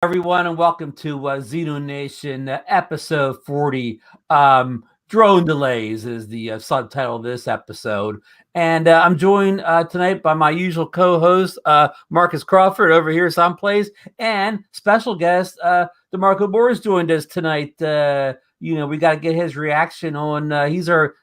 everyone, and welcome to ZinoNation, episode 40. Drone delays is the subtitle of this episode. And I'm joined tonight by my usual co-host, Marcus Crawford, over here someplace, and special guest, DeMarco Boris joined us tonight. We got to get his reaction on. He's our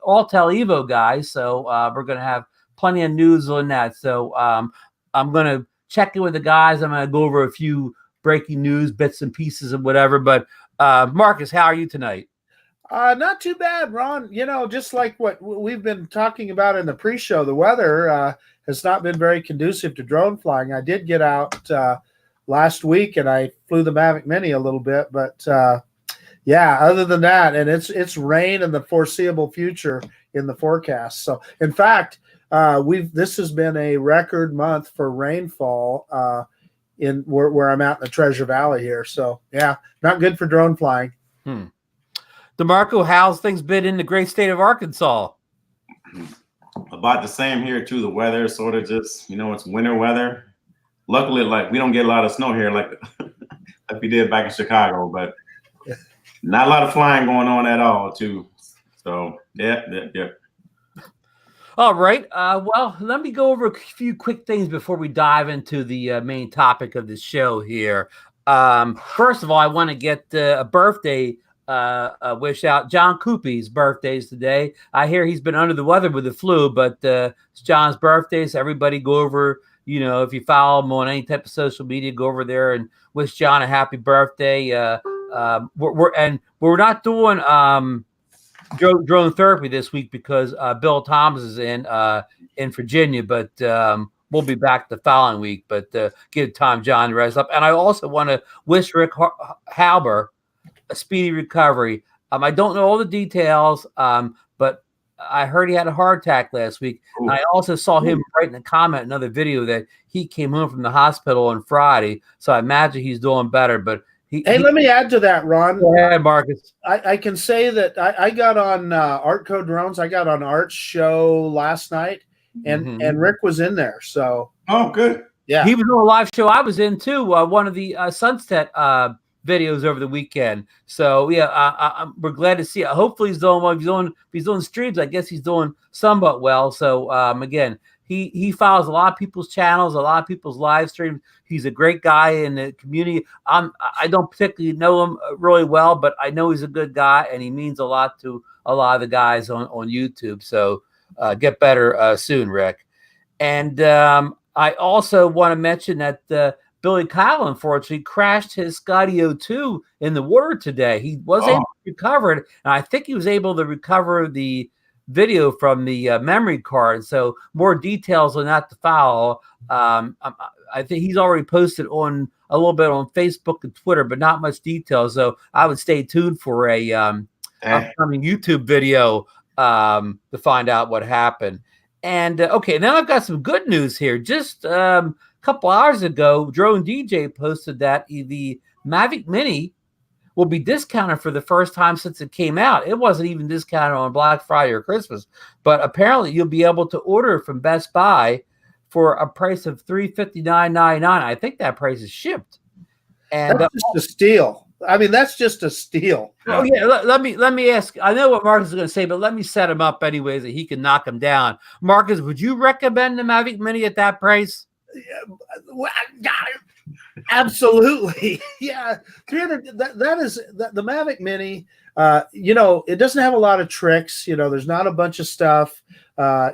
All-Tel Evo guy, so we're gonna have plenty of news on that. So I'm gonna check in with the guys. I'm gonna go over a few breaking news bits and pieces and whatever. But Marcus, how are you tonight? Not too bad, Ron. Just like what we've been talking about in the pre-show, the weather has not been very conducive to drone flying. I did get out last week and I flew the Mavic Mini a little bit, but other than that, and it's rain in the foreseeable future in the forecast. So, in fact, this has been a record month for rainfall in where I'm at in the Treasure Valley here. So, yeah, not good for drone flying. DeMarco, how's things been in the great state of Arkansas? About the same here too. The weather sort of just, it's winter weather. Luckily, we don't get a lot of snow here like we did back in Chicago, but not a lot of flying going on at all too. So yeah. All right. Well, let me go over a few quick things before we dive into the main topic of the show here. First of all, I want to get a birthday wish out. John Coopy's birthday is today. I hear he's been under the weather with the flu, but it's John's birthday, so everybody go over. If you follow him on any type of social media, go over there and wish John a happy birthday. We're not doing drone therapy this week because Bill Thomas is in Virginia, but we'll be back the following week. But give time John to rest up. And I also want to wish Rick Halber a speedy recovery. I don't know all the details, but I heard he had a heart attack last week. And I also saw him writing a comment in another video that he came home from the hospital on Friday. So I imagine he's doing better. But let me add to that, Ron. Go ahead, Marcus. I can say that I got on Artco Drones. I got on Art's show last night, and Rick was in there. So good. Yeah, he was on a live show I was in too. One of the Sunset videos over the weekend. So yeah, we're glad to see it. Hopefully he's doing well. If he's doing streams, I guess he's doing somewhat well. So again, he follows a lot of people's channels, a lot of people's live streams. He's a great guy in the community. I don't particularly know him really well, but I know he's a good guy and he means a lot to a lot of the guys on YouTube. So get better soon, Rick. And I also want to mention that Billy Kyle, unfortunately, crashed his Scotty 02 in the water today. He was able to recover it, and I think he was able to recover the video from the memory card. So more details on that to follow. I think he's already posted on a little bit on Facebook and Twitter, but not much detail. So I would stay tuned for a upcoming YouTube video to find out what happened. And okay, now I've got some good news here. Just couple hours ago, Drone DJ posted that the Mavic Mini will be discounted for the first time since it came out. It wasn't even discounted on Black Friday or Christmas, but apparently you'll be able to order from Best Buy for a price of $359.99. I think that price is shipped. And that's just a steal. I mean, that's just a steal. Oh yeah. Let me ask. I know what Marcus is going to say, but let me set him up anyways that he can knock him down. Marcus, would you recommend the Mavic Mini at that price? Absolutely. Yeah. 300. That is the Mavic Mini. It doesn't have a lot of tricks. There's not a bunch of stuff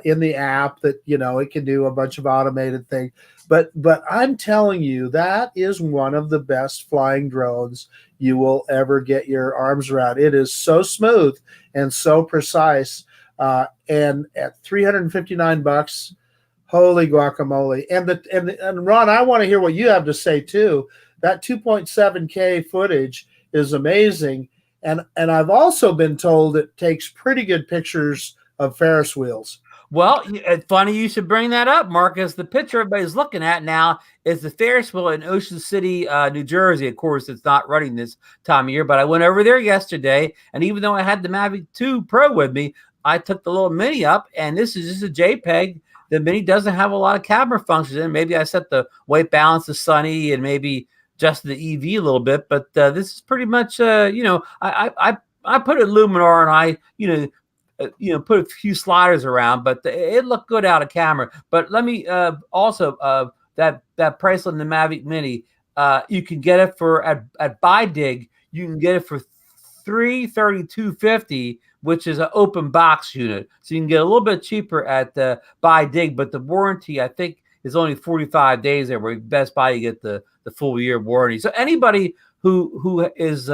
in the app that, it can do a bunch of automated things. But I'm telling you, that is one of the best flying drones you will ever get your arms around. It is so smooth and so precise. And at $359, holy guacamole. And Ron, I want to hear what you have to say too. That 2.7K footage is amazing. And I've also been told it takes pretty good pictures of Ferris wheels. Well, it's funny you should bring that up, Marcus. The picture everybody's looking at now is the Ferris wheel in Ocean City, New Jersey. Of course, it's not running this time of year, but I went over there yesterday, and even though I had the Mavic 2 Pro with me, I took the little Mini up, and this is just a JPEG. The Mini doesn't have a lot of camera functions in. Maybe I set the white balance to sunny and maybe just the EV a little bit, but this is pretty much I put a Luminar and I put a few sliders around, but it looked good out of camera. But let me also that price on the Mavic Mini, you can get it for at BuyDig, you can get it for $332.50, which is an open box unit. So you can get a little bit cheaper at BuyDig, but the warranty I think is only 45 days there. Where Best Buy you get the full year warranty. So anybody who is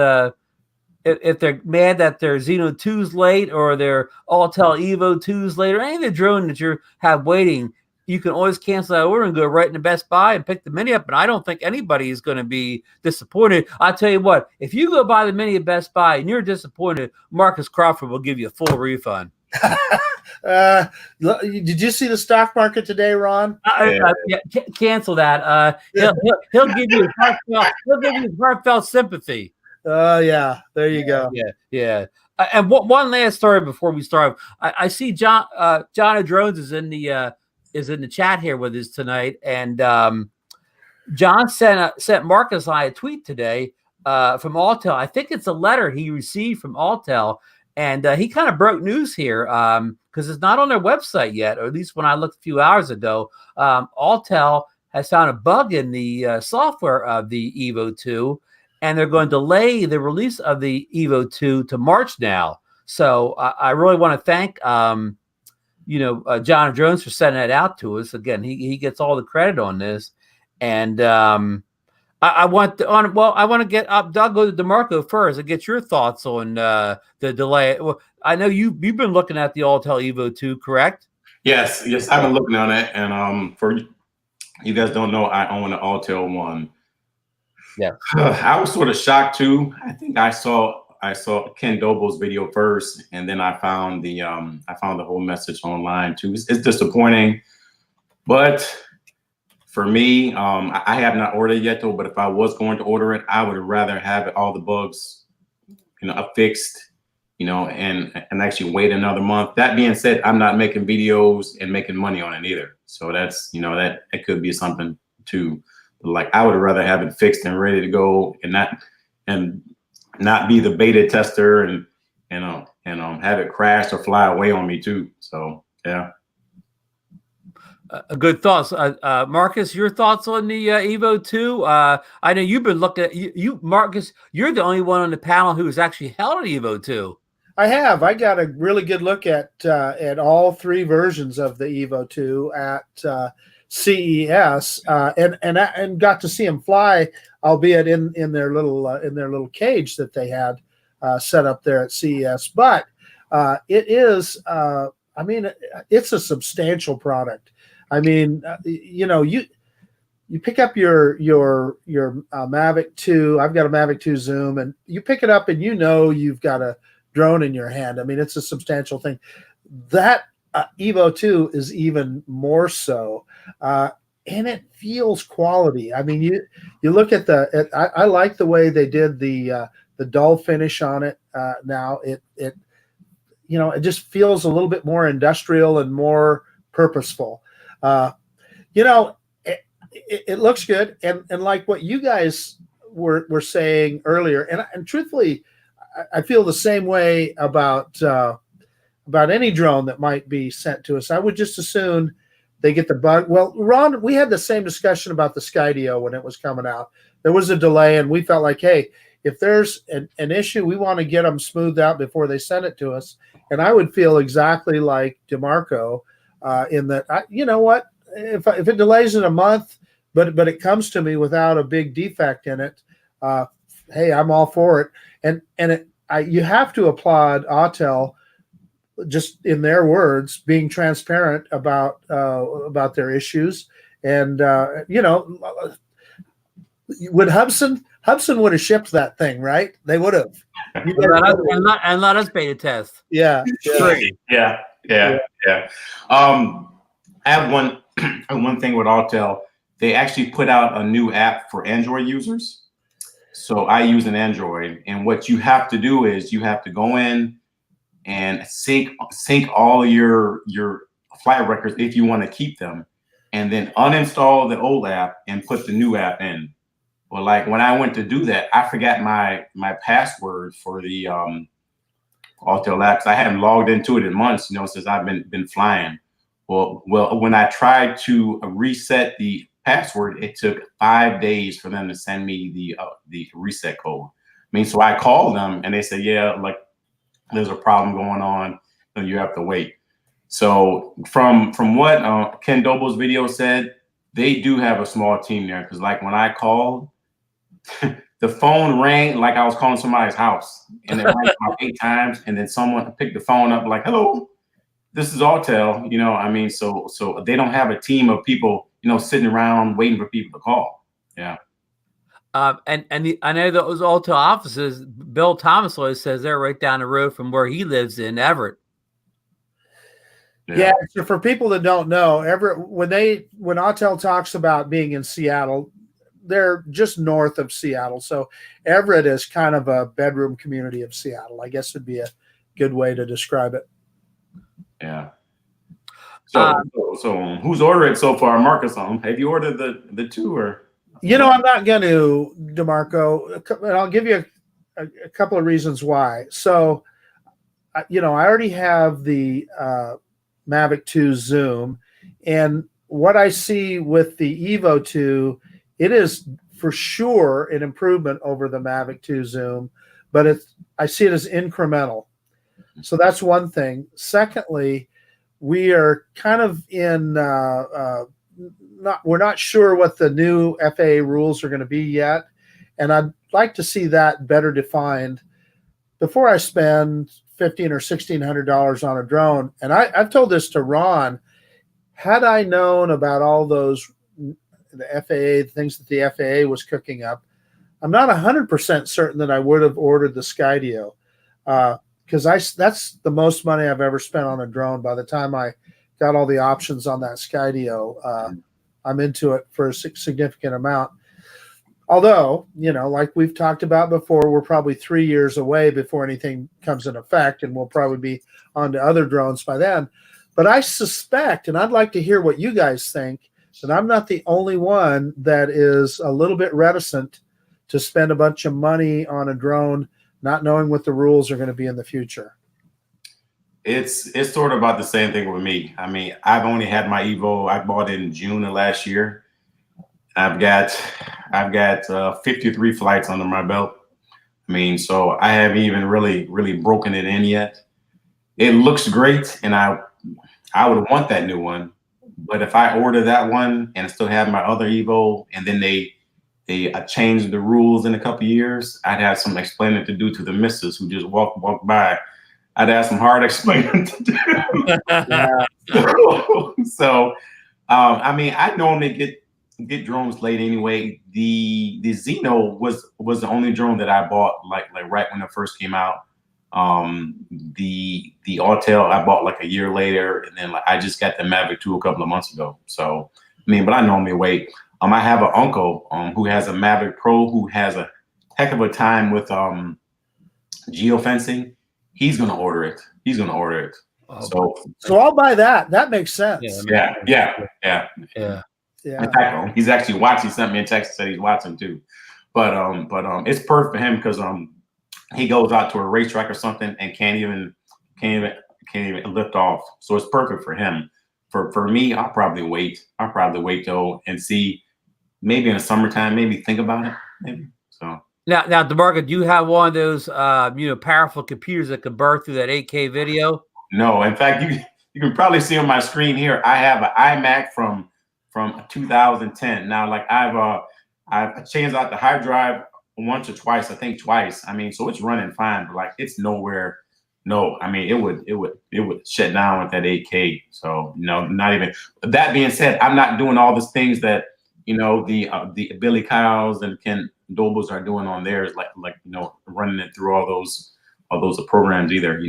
if they're mad that their Zino 2's late or their Autel Evo 2's late or any of the drone that you have waiting, you can always cancel that order and go right into Best Buy and pick the Mini up. And I don't think anybody is going to be disappointed. I'll tell you what, if you go buy the Mini at Best Buy and you're disappointed, Marcus Crawford will give you a full refund. Did you see the stock market today, Ron? Cancel that. He'll give you heartfelt sympathy. Yeah, there you go. Yeah. And one last story before we start. I see John Drones is in the chat here with us tonight, and John sent Marcus and I a tweet today from Autel. I think it's a letter he received from Autel, and he kind of broke news here because it's not on their website yet, or at least when I looked a few hours ago. Autel has found a bug in the software of the Evo 2. And they're going to delay the release of the Evo 2 to March now. So I really want to thank, John Jones for sending that out to us. Again, he gets all the credit on this. And I want to get up. Doug, go to DeMarco first and get your thoughts on the delay. Well, I know you've been looking at the Autel Evo 2, correct? Yes, I've been looking on it. And for you guys don't know, I own an Autel one. Yeah, I was sort of shocked too. I think I saw Ken Doble's video first, and then I found the whole message online too. It's disappointing, but for me, I have not ordered yet though. But if I was going to order it, I would rather have all the bugs, fixed, and actually wait another month. That being said, I'm not making videos and making money on it either. So that's that could be something too. Like I would rather have it fixed and ready to go, and not be the beta tester and have it crash or fly away on me too. So yeah. Good thoughts, Marcus. Your thoughts on the Evo 2? I know you've been looking at you, Marcus. You're the only one on the panel who has actually held an Evo 2. I have. I got a really good look at all three versions of the Evo 2 at CES, and got to see them fly, albeit in their little cage that they had set up there at CES. But it is, it's a substantial product. I mean, you pick up your Mavic 2. I've got a Mavic 2 Zoom, and you pick it up, and you've got a drone in your hand. I mean, it's a substantial thing. That Evo 2 is even more so, and it feels quality. I mean, you look at I like the way they did the dull finish on it. Now it just feels a little bit more industrial and more purposeful. It looks good, and like what you guys were saying earlier, and truthfully, I feel the same way about any drone that might be sent to us. I would just assume they get the bug. Well, Ron, we had the same discussion about the Skydio when it was coming out. There was a delay, and we felt like, hey, if there's an issue, we want to get them smoothed out before they send it to us. And I would feel exactly like DeMarco in that, you know what, if it delays in a month, but it comes to me without a big defect in it, hey, I'm all for it. And you have to applaud Autel, just in their words, being transparent about their issues. And would Hubsan would have shipped that thing, right? They would have. And let us beta test. Yeah. Yeah. I have one thing with Autel. They actually put out a new app for Android users. So I use an Android, and what you have to do is you have to go in and sync all your flight records if you want to keep them, and then uninstall the old app and put the new app in. Well, like when I went to do that, I forgot my password for the Autel app. 'Cause I hadn't logged into it in months, since I've been flying. Well, when I tried to reset the password, it took 5 days for them to send me the reset code. I mean, so I called them and they said, yeah, like there's a problem going on and you have to wait. So from what Ken Doble's video said, they do have a small team there. Because like when I called, the phone rang like I was calling somebody's house, and it rang about 8 times, and then someone picked the phone up like, hello, this is Autel. I mean, so they don't have a team of people, sitting around waiting for people to call. Yeah. I know those Autel offices, Bill Thomas always says they're right down the road from where he lives in Everett. Yeah. So for people that don't know, Everett, when Autel talks about being in Seattle, they're just north of Seattle. So Everett is kind of a bedroom community of Seattle, I guess would be a good way to describe it. Yeah. So who's ordered so far, Marcus? Have you ordered the 2 or? I'm not going to, DeMarco, and I'll give you a couple of reasons why. So, I already have the Mavic 2 Zoom, and what I see with the Evo 2, it is for sure an improvement over the Mavic 2 Zoom, but I see it as incremental. So that's one thing. Secondly, we are kind of in we're not sure what the new FAA rules are going to be yet, and I'd like to see that better defined before I spend $1,500 or $1,600 on a drone. And I've told this to Ron. Had I known about all those, the FAA things that the FAA was cooking up, I'm not 100% certain that I would have ordered the Skydio, because that's the most money I've ever spent on a drone. By the time I got all the options on that Skydio, I'm into it for a significant amount. Although, like we've talked about before, we're probably 3 years away before anything comes in effect, and we'll probably be on to other drones by then. But I suspect, and I'd like to hear what you guys think, that I'm not the only one that is a little bit reticent to spend a bunch of money on a drone, not knowing what the rules are going to be in the future. It's sort of about the same thing with me. I mean, I've only had my Evo. I bought it in June of last year. I've got 53 flights under my belt. I mean, so I haven't even really broken it in yet. It looks great, and I would want that new one. But if I order that one and still have my other Evo, and then they change the rules in a couple of years, I'd have some explaining to do to the missus who just walk by. I'd have some hard explaining to do. So, I mean, I normally get drones late anyway. The Zino was the only drone that I bought like right when it first came out. The Autel I bought like a year later, and then I just got the Mavic 2 a couple of months ago. So I mean, but I normally wait. I have an uncle who has a Mavic Pro who has a heck of a time with geofencing. He's gonna order it. Oh, so I'll buy that. That makes sense. Yeah. In fact, he's actually watching. He sent me a text, said he's watching too. But it's perfect for him because he goes out to a racetrack or something and can't even lift off. So it's perfect for him. For me, I'll probably wait though and see, maybe in the summertime, maybe think about it. Maybe. So now, DeMarco, do you have one of those powerful computers that can burn through that 8K video? No, in fact, you can probably see on my screen here. I have an iMac from 2010. Now, like I've changed out the hard drive once or twice. I think twice. I mean, so it's running fine, but like it's nowhere. No, I mean it would shut down with that 8K. So no, not even. That being said, I'm not doing all these things that the Billy Kyles and Ken Dobles are doing on theirs, like running it through all those programs either.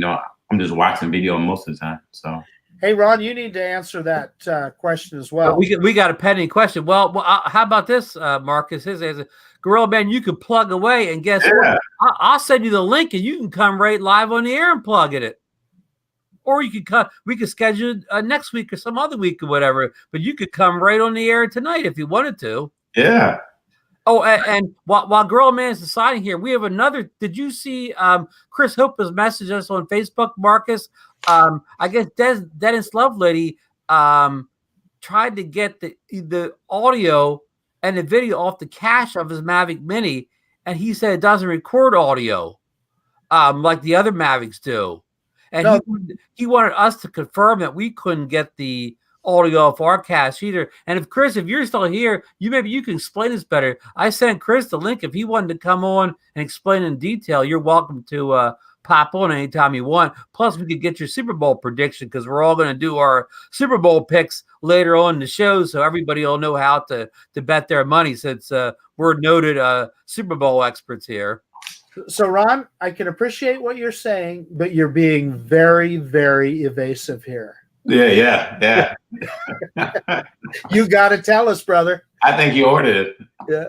I'm just watching video most of the time. So. Hey, Ron, you need to answer that question as well. We got a pending question. Well, how about this, Marcus? His is Gorilla Man, you can plug away, and guess what? I'll send you the link, and you can come right live on the air and plug it. Or you could come. We could schedule next week or some other week or whatever. But you could come right on the air tonight if you wanted to. Yeah. Oh, and while Girl Man is deciding here, we have another. Did you see Chris Hope has messaged us on Facebook, Marcus? I guess Dennis Lovelady tried to get the audio and the video off the cache of his Mavic Mini, and he said it doesn't record audio like the other Mavics do. And No. he wanted us to confirm that we couldn't get the audio off our cache either. And if Chris, if you're still here, maybe you can explain this better. I sent Chris the link. If he wanted to come on and explain in detail, you're welcome to pop on anytime you want. Plus, we could get your Super Bowl prediction because we're all going to do our Super Bowl picks later on in the show, so everybody will know how to bet their money since we're noted Super Bowl experts here. So, Ron, I can appreciate what you're saying, but you're being very, very evasive here. Yeah. You got to tell us, brother. I think you ordered it. Yeah.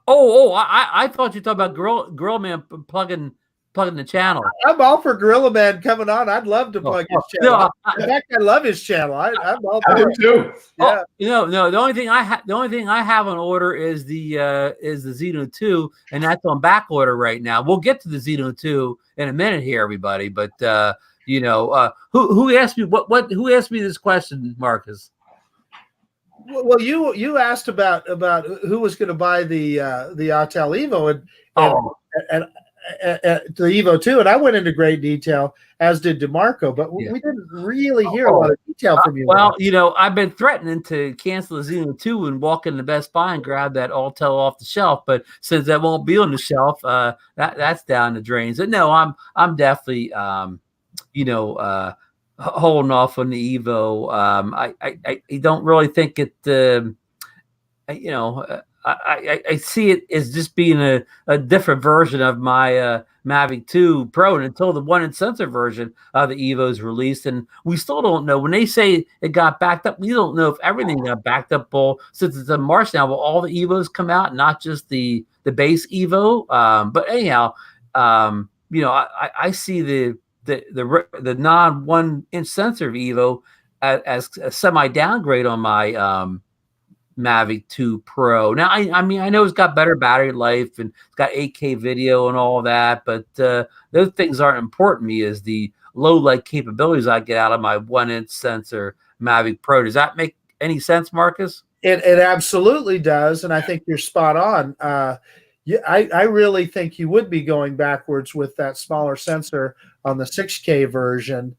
I thought you were talking about Girl Man plugging the channel. I'm all for Gorilla Man coming on. I'd love to plug his channel. In fact, I love his channel. I'm all for I do too. Yeah. No. The only thing I have on order is the Zino 2, and that's on back order right now. We'll get to the Zino 2 in a minute here, everybody. But who asked me who asked me this question, Marcus? Well, you asked about who was going to buy the Autel Evo and the Evo 2, and I went into great detail, as did DeMarco, but we didn't really hear a lot of detail from you. Well, I've been threatening to cancel the Zino 2 and walk into Best Buy and grab that Autel off the shelf, but since that won't be on the shelf, that's down the drain. So no, I'm definitely holding off on the Evo. I don't really think it. I see it as just being a different version of my Mavic 2 Pro, and until the 1-inch sensor version of the Evo is released, and we still don't know. When they say it got backed up, we don't know if everything got backed up. Since it's in March now, will all the Evos come out, not just the base Evo? But anyhow, I see the non 1-inch sensor of Evo as a semi downgrade on my Mavic 2 Pro. Now, I mean, I know it's got better battery life and it's got 8K video and all that, but those things aren't important to me as the low light capabilities I get out of my 1-inch sensor Mavic Pro. Does that make any sense, Marcus? It absolutely does, and I think you're spot on. I really think you would be going backwards with that smaller sensor on the 6K version,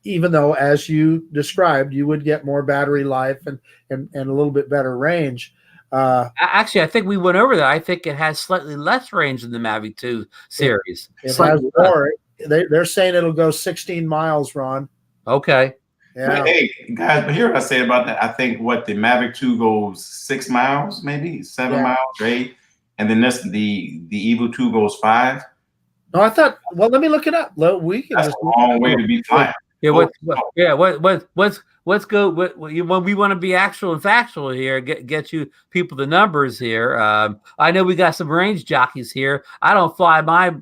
even though, as you described, you would get more battery life and a little bit better range. Actually, I think we went over that. I think it has slightly less range than the Mavic 2 series. It has more. They're saying it'll go 16 miles, Ron. Okay. Yeah. Hey, guys, but here what I say about that. I think the Mavic 2 goes 6 miles, maybe 7 miles, or 8. And then the Evo 2 goes 5. No, I thought. Well, let me look it up. We can. That's a long way to be flying. Yeah. Let's go. When we want to be actual and factual here, get you people the numbers here. I know we got some range jockeys here. I don't fly my.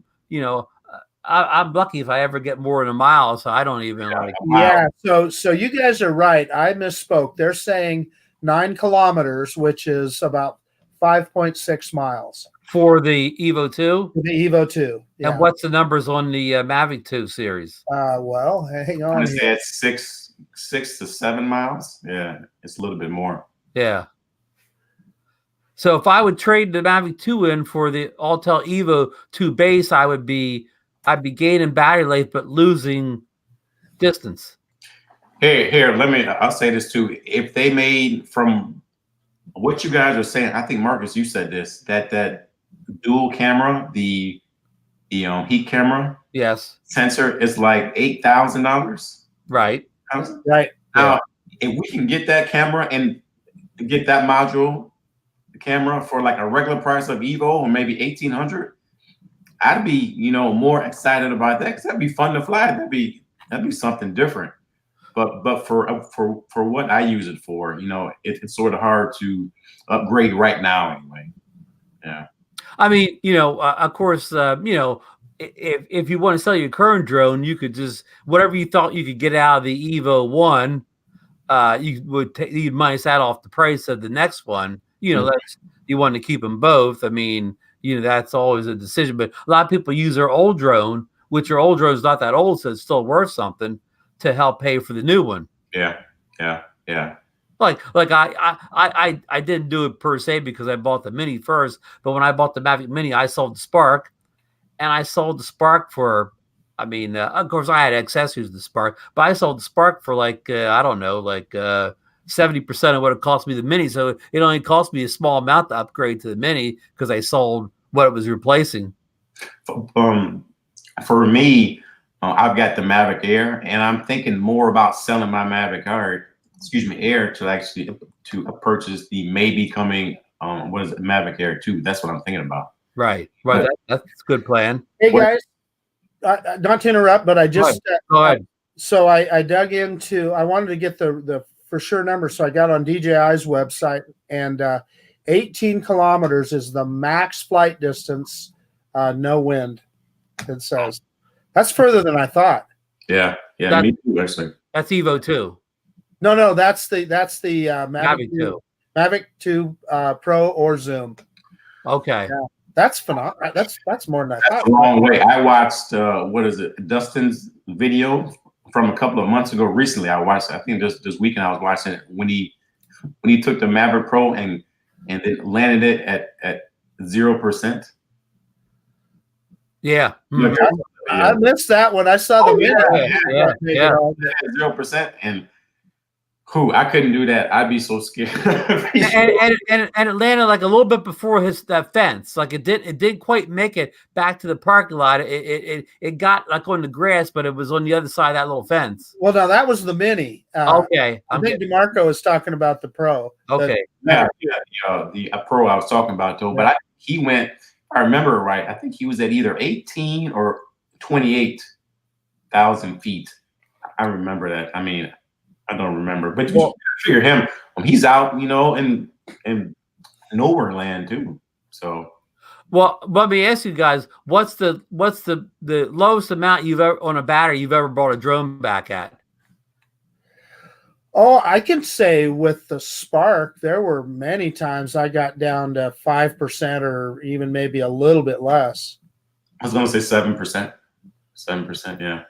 I'm lucky if I ever get more than a mile, so I don't even like. Yeah. So you guys are right. I misspoke. They're saying 9 kilometers, which is about 5.6 miles for the Evo 2. The Evo 2. Yeah. And what's the numbers on the Mavic 2 series? Well, hang on. I say it's 6 to 7 miles. Yeah, it's a little bit more. Yeah. So if I would trade the Mavic 2 in for the Autel Evo 2 base, I'd be gaining battery life but losing distance. Here, I'll say this too. If they made, from what you guys are saying, I think Marcus, you said this, that dual camera, the heat camera, yes, sensor is like $8,000. Right. Right. Now, if we can get that camera and get that module camera for like a regular price of Evo, or maybe $1,800, I'd be more excited about that, because that'd be fun to fly. That'd be something different. But for what I use it for, it's sort of hard to upgrade right now anyway. Yeah. I mean, of course, if you want to sell your current drone, you could just, whatever you thought you could get out of the Evo 1, you'd minus that off the price of the next one, you want to keep them both. I mean, that's always a decision. But a lot of people use their old drone, which your old drone is not that old, so it's still worth something, to help pay for the new one. Yeah. Like I didn't do it per se because I bought the Mini first, but when I bought the Mavic Mini, I sold the Spark, and I sold the Spark for, I mean, of course I had accessories to the Spark, but I sold the Spark for like I don't know, like 70% of what it cost me the Mini. So it only cost me a small amount to upgrade to the Mini because I sold what it was replacing. For me, I've got the Mavic Air, and I'm thinking more about selling my Mavic Air to actually to purchase the maybe coming what is it, Mavic Air 2. That's what I'm thinking about. Right. That's a good plan. Hey guys, not to interrupt, but I just go ahead. So I dug into. I wanted to get the for sure number, so I got on DJI's website, and 18 kilometers is the max flight distance, no wind. It says that's further than I thought. Yeah, me too. Actually, that's Evo 2. No, that's the Mavic 2 Pro or Zoom. Okay. Yeah, that's phenomenal. That's more than I thought. That's a long way. I watched what is it, Dustin's video from a couple of months ago. Recently, I watched. I think this weekend I was watching it when he took the Mavic Pro and then landed it at 0%. Yeah. I missed that when I saw the video. Yeah. 0%, and I couldn't do that. I'd be so scared. and it landed like a little bit before that fence. Like it didn't quite make it back to the parking lot. It got like on the grass, but it was on the other side of that little fence. Well, now that was the Mini. Okay, I think DeMarco is talking about the Pro. Okay, the Pro I was talking about though, but he went. If I remember right, I think he was at either 18 or 28,000 feet. I remember that. I mean, I don't remember, but you figure him when he's out, in nowhere land too. So, well, let me ask you guys: what's the lowest amount you've ever on a battery you've ever brought a drone back at? Oh, I can say with the Spark, there were many times I got down to 5% or even maybe a little bit less. I was going to say 7%. 7%, yeah.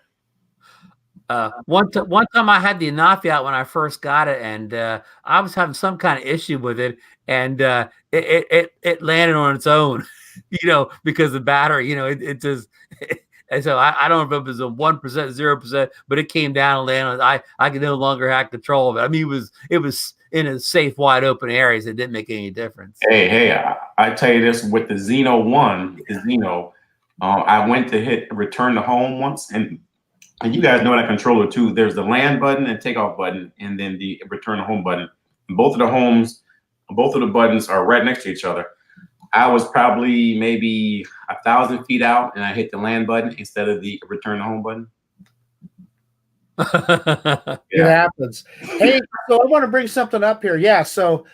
One time I had the Anafi out when I first got it, and I was having some kind of issue with it, and it landed on its own, because the battery, it just. And so I don't know if it was a 1%, 0%, but it came down and landed. I could no longer have control of it. I mean, it was in a safe, wide open areas. It didn't make any difference. Hey, I tell you this with the Zino 1, I went to hit return to home once, and you guys know that controller too. There's the land button and takeoff button, and then the return to home button. Both of the buttons are right next to each other. I was probably maybe 1,000 feet out, and I hit the land button instead of the return to home button. It happens. Hey, so I want to bring something up here. Yeah, so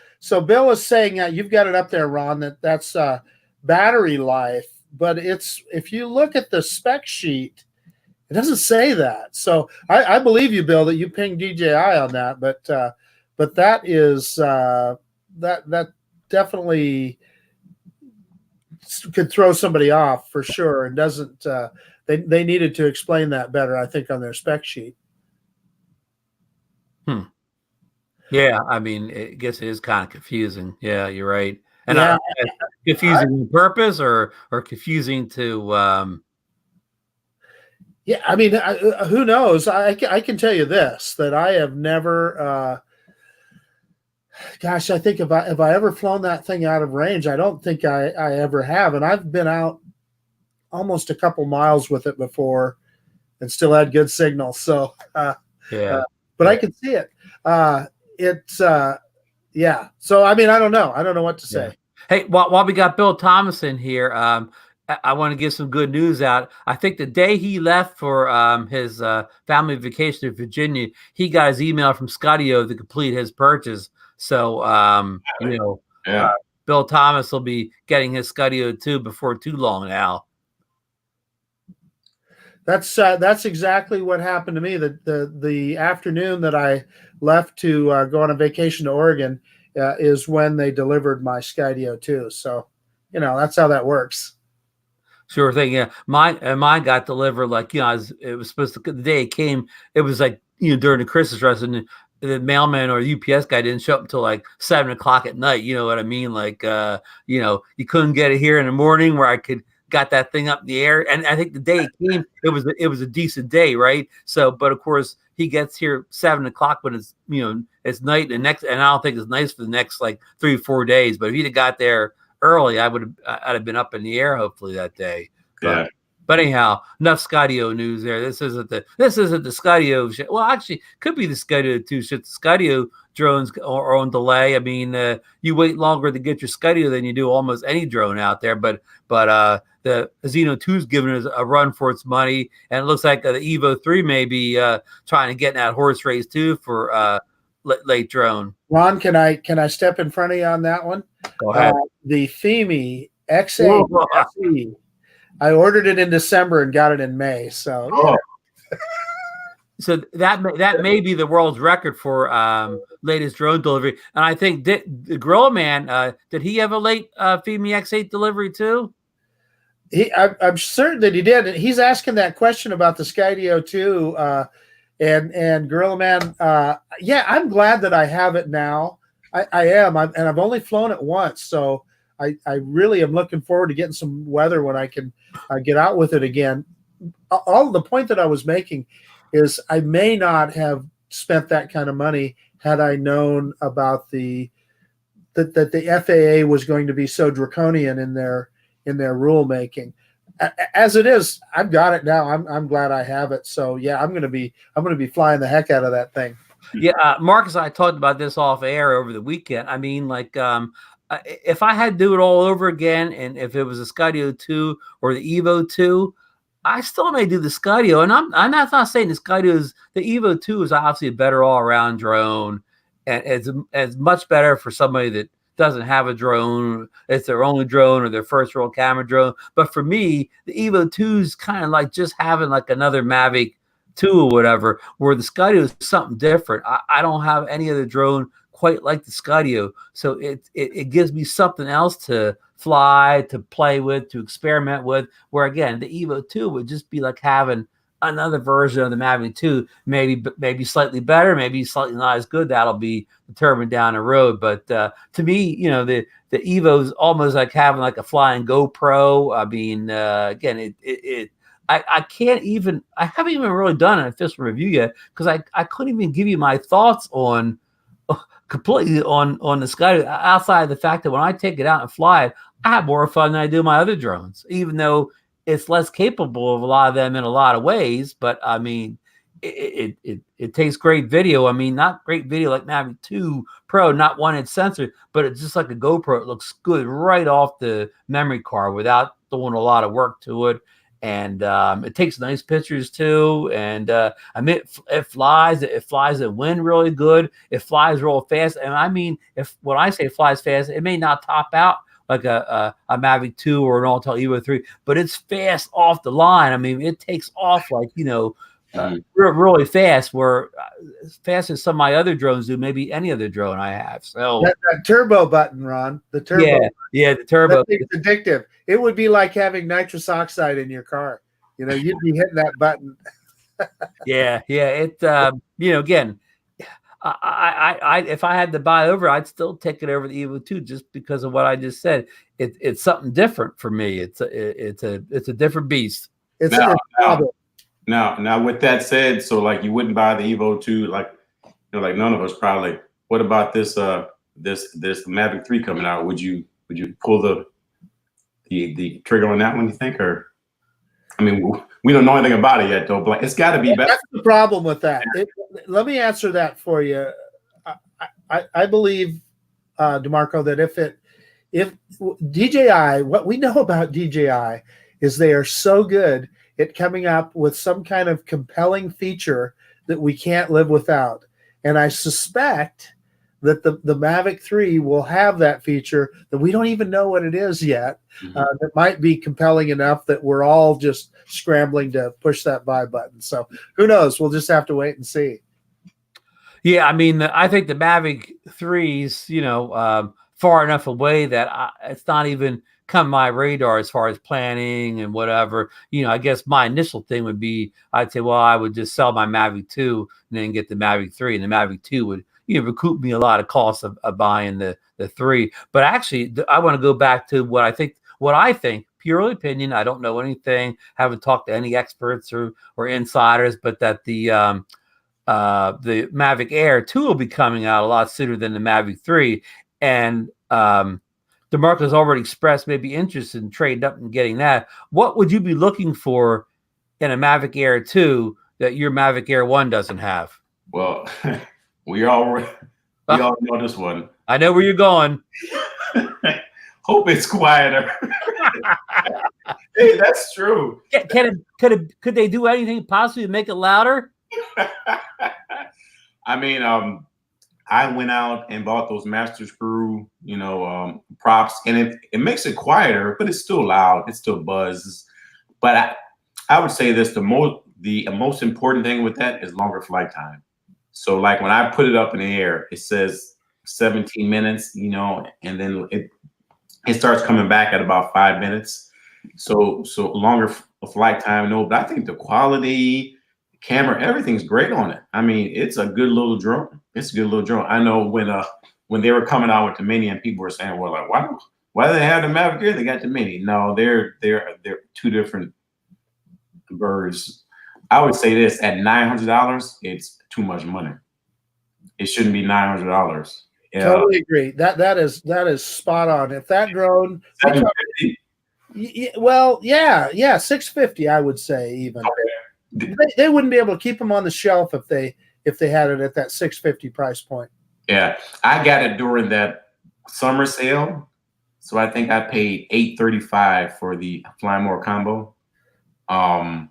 Bill is saying you've got it up there, Ron. That's battery life, but if you look at the spec sheet, it doesn't say that. So I believe you, Bill, that you pinged DJI on that, but that is that definitely could throw somebody off for sure, and doesn't. They needed to explain that better, I think, on their spec sheet. Yeah, I mean, I guess it is kind of confusing. Yeah, you're right. And confusing on purpose or confusing to. Yeah, I mean, who knows? I can tell you this, that I have never. Gosh, I think if I ever flown that thing out of range, I don't think I ever have. And I've been out almost a couple miles with it before and still had good signal. So, but I can see it. Yeah. So, I mean, I don't know. I don't know what to say. Yeah. Hey, while we got Bill Thomas in here, I want to get some good news out. I think the day he left for his family vacation in Virginia, he got his email from Scudio to complete his purchase. So, Bill Thomas will be getting his Scudio too before too long now. That's exactly what happened to me. The afternoon that I left to go on a vacation to Oregon, is when they delivered my Skydio 2. So, that's how that works. Sure thing. Yeah. Mine got delivered like, it was supposed to, the day it came, it was like, during the Christmas rush, and the mailman or UPS guy didn't show up until like 7:00 at night. You know what I mean? Like, you couldn't get it here in the morning where I got that thing up in the air. And I think the day it came, it was a decent day. Right. So, but of course he gets here 7:00 when it's, it's night and I don't think it's nice for the next like 3 or 4 days, but if he'd have got there early, I'd have been up in the air hopefully that day. Yeah. But anyhow, enough Skydio news there. This isn't the Skydio shit. Well, actually, could be the Skydio 2 shit. The Skydio drones are on delay. I mean, you wait longer to get your Skydio than you do almost any drone out there. But the Zino 2 is giving us a run for its money, and it looks like the Evo 3 may be trying to get in that horse race too for late drone. Ron, can I step in front of you on that one? Go ahead. The Femi X8 I ordered it in December and got it in May. So, So that may be the world's record for latest drone delivery. And I think the Gorilla Man, did he have a late Femi X8 delivery too? I'm certain that he did. He's asking that question about the Skydio 2 and Gorilla Man. I'm glad that I have it now. I am, and I've only flown it once, so I really am looking forward to getting some weather when I can get out with it again. All the point that I was making is I may not have spent that kind of money had I known about that the FAA was going to be so draconian in their rulemaking. As it is, I've got it now. I'm glad I have it. So yeah, I'm gonna be flying the heck out of that thing. Yeah, Marcus and I talked about this off air over the weekend. I mean, like, if I had to do it all over again, and if it was a Skydio 2 or the Evo 2, I still may do the Skydio. And I'm not saying the Skydio the Evo 2 is obviously a better all around drone, and it's much better for somebody that doesn't have a drone. It's their only drone or their first roll camera drone. But for me, the Evo 2 is kind of like just having like another Mavic 2 or whatever, where the Skydio is something different. I don't have any other drone quite like the Skydio, so it gives me something else to fly, to play with, to experiment with, where again the Evo 2 would just be like having another version of the Mavic 2, maybe slightly better, maybe slightly not as good. That'll be determined down the road. But to me, the Evo is almost like having like a flying GoPro. I mean, again, I haven't even really done an official review yet, because I couldn't even give you my thoughts on completely on the Sky, outside of the fact that when I take it out and fly it, I have more fun than I do my other drones, even though it's less capable of a lot of them in a lot of ways. But I mean, it takes great video. I mean, not great video like Mavic 2 Pro, not one-inch sensor, but it's just like a GoPro. It looks good right off the memory card without doing a lot of work to it. And it takes nice pictures too. And I mean, it flies in wind really good. It flies real fast. And I mean, when I say flies fast, it may not top out like a Mavic 2 or an Altel Evo 3, but it's fast off the line. I mean, it takes off like, really fast, where as fast as some of my other drones do, maybe any other drone I have. So that turbo button, Ron, the turbo. Yeah, the turbo. It's addictive. It would be like having nitrous oxide in your car. You'd be hitting that button. Yeah. It again, I if I had to buy over, I'd still take it over the Evo 2 just because of what I just said. It's something different for me. It's a different beast. Now, with that said, so like you wouldn't buy the Evo 2, like like none of us probably. What about this this Mavic 3 coming out? Would you pull the trigger on that one, you think? Or I mean, we don't know anything about it yet, though. But it's got to be better. That's the problem with that. Let me answer that for you. I believe, DeMarco, that if DJI, what we know about DJI is they are so good at coming up with some kind of compelling feature that we can't live without. And I suspect that the Mavic 3 will have that feature that we don't even know what it is yet. That might be compelling enough that we're all just scrambling to push that buy button. So who knows? We'll just have to wait and see. Yeah, I mean, I think the Mavic 3's, far enough away that it's not even come my radar as far as planning and whatever. I guess my initial thing would be, I'd say, well, I would just sell my Mavic 2 and then get the Mavic 3, and the Mavic 2 would, recoup me a lot of costs of buying the 3. But actually, I want to go back to what I think, purely opinion. I don't know anything, haven't talked to any experts or insiders, but that the Mavic Air 2 will be coming out a lot sooner than the Mavic 3. And DeMarco's already expressed maybe interest in trading up and getting that. What would you be looking for in a Mavic Air 2 that your Mavic Air 1 doesn't have? Well, we all know this one. I know where you're going. Hope it's quieter. Hey, that's true. Could they do anything possibly to make it louder? I mean, I went out and bought those Master Screw, props, and it makes it quieter, but it's still loud. It still buzzes. But I would say this: the most important thing with that is longer flight time. So, like when I put it up in the air, it says 17 minutes, and then it starts coming back at about 5 minutes. So longer flight time. No, but I think the quality, camera, everything's great on it. I mean, it's a good little drone. It's a good little drone. I know when they were coming out with the Mini and people were saying, well, like, why do they have the Mavic Air? They got the Mini. No, they're two different birds. I would say this: at $900, it's too much money. It shouldn't be $900. Yeah. Totally agree. That is spot on. If that drone, well, yeah, $650, I would say even. Okay. They wouldn't be able to keep them on the shelf if they had it at that $650 price point. Yeah, I got it during that summer sale, so I think I paid $835 for the Fly More combo. But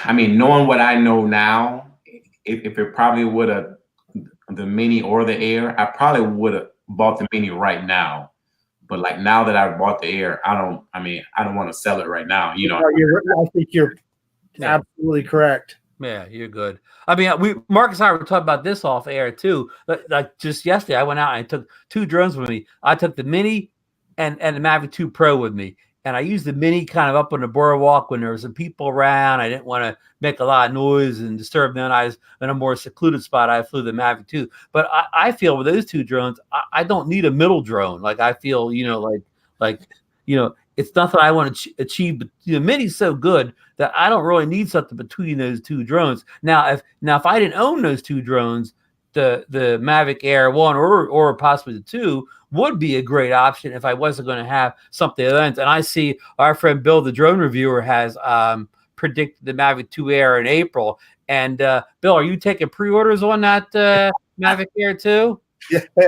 I mean, knowing what I know now, if it probably would have the Mini or the Air, I probably would have bought the Mini right now. But like now that I bought the Air, I don't want to sell it right now. I think you're absolutely correct. Yeah, you're good. I mean, Marcus and I were talking about this off air too. Like just yesterday, I went out and I took 2 drones with me. I took the Mini and the Mavic 2 Pro with me. And I used the Mini kind of up on the boardwalk when there were some people around. I didn't want to make a lot of noise and disturb them. I was in a more secluded spot. I flew the Mavic 2. But I feel with those 2 drones, I don't need a middle drone. Like I feel, it's nothing I want to achieve. But the Mini's so good that I don't really need something between those 2 drones. Now, if I didn't own those 2 drones, the Mavic Air 1 or possibly the 2 would be a great option if I wasn't going to have something else. And I see our friend Bill, the drone reviewer, has predicted the Mavic 2 Air in April. And Bill, are you taking pre-orders on that Mavic Air 2? Yeah. Hey,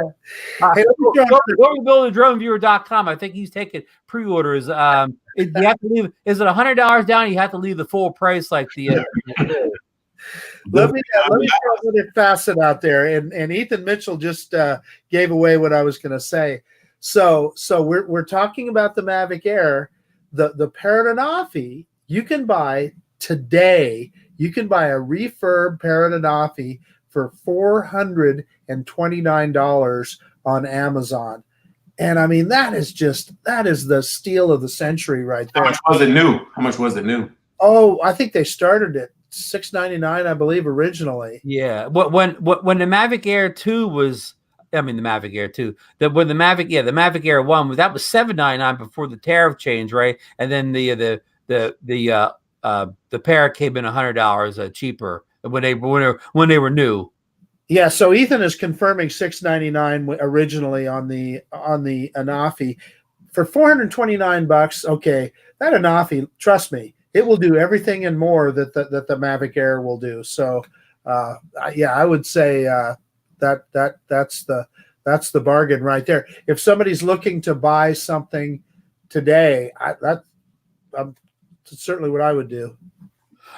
go to BillTheDroneViewer.com. I think he's taking pre-orders. You have to leave. Is it $100 down? You have to leave the full price, like the. Let me throw another facet out there, and Ethan Mitchell just gave away what I was going to say. So we're talking about the Mavic Air, the Paradenofi. You can buy today. You can buy a refurb Paradenofi for $429 on Amazon, and I mean that is the steal of the century right there. How much was it new? Oh, I think they started at $699, I believe, originally. Yeah. When the Mavic Air 2 was, the Mavic Air 2, the Mavic Air 1 that was $799 before the tariff change, right? And then the pair came in $100 cheaper when they were new. Yeah. So Ethan is confirming $699 originally on the Anafi for $429. Okay, that Anafi, trust me, it will do everything and more that the Mavic Air will do. So, I would say that's the bargain right there. If somebody's looking to buy something today, that's certainly what I would do.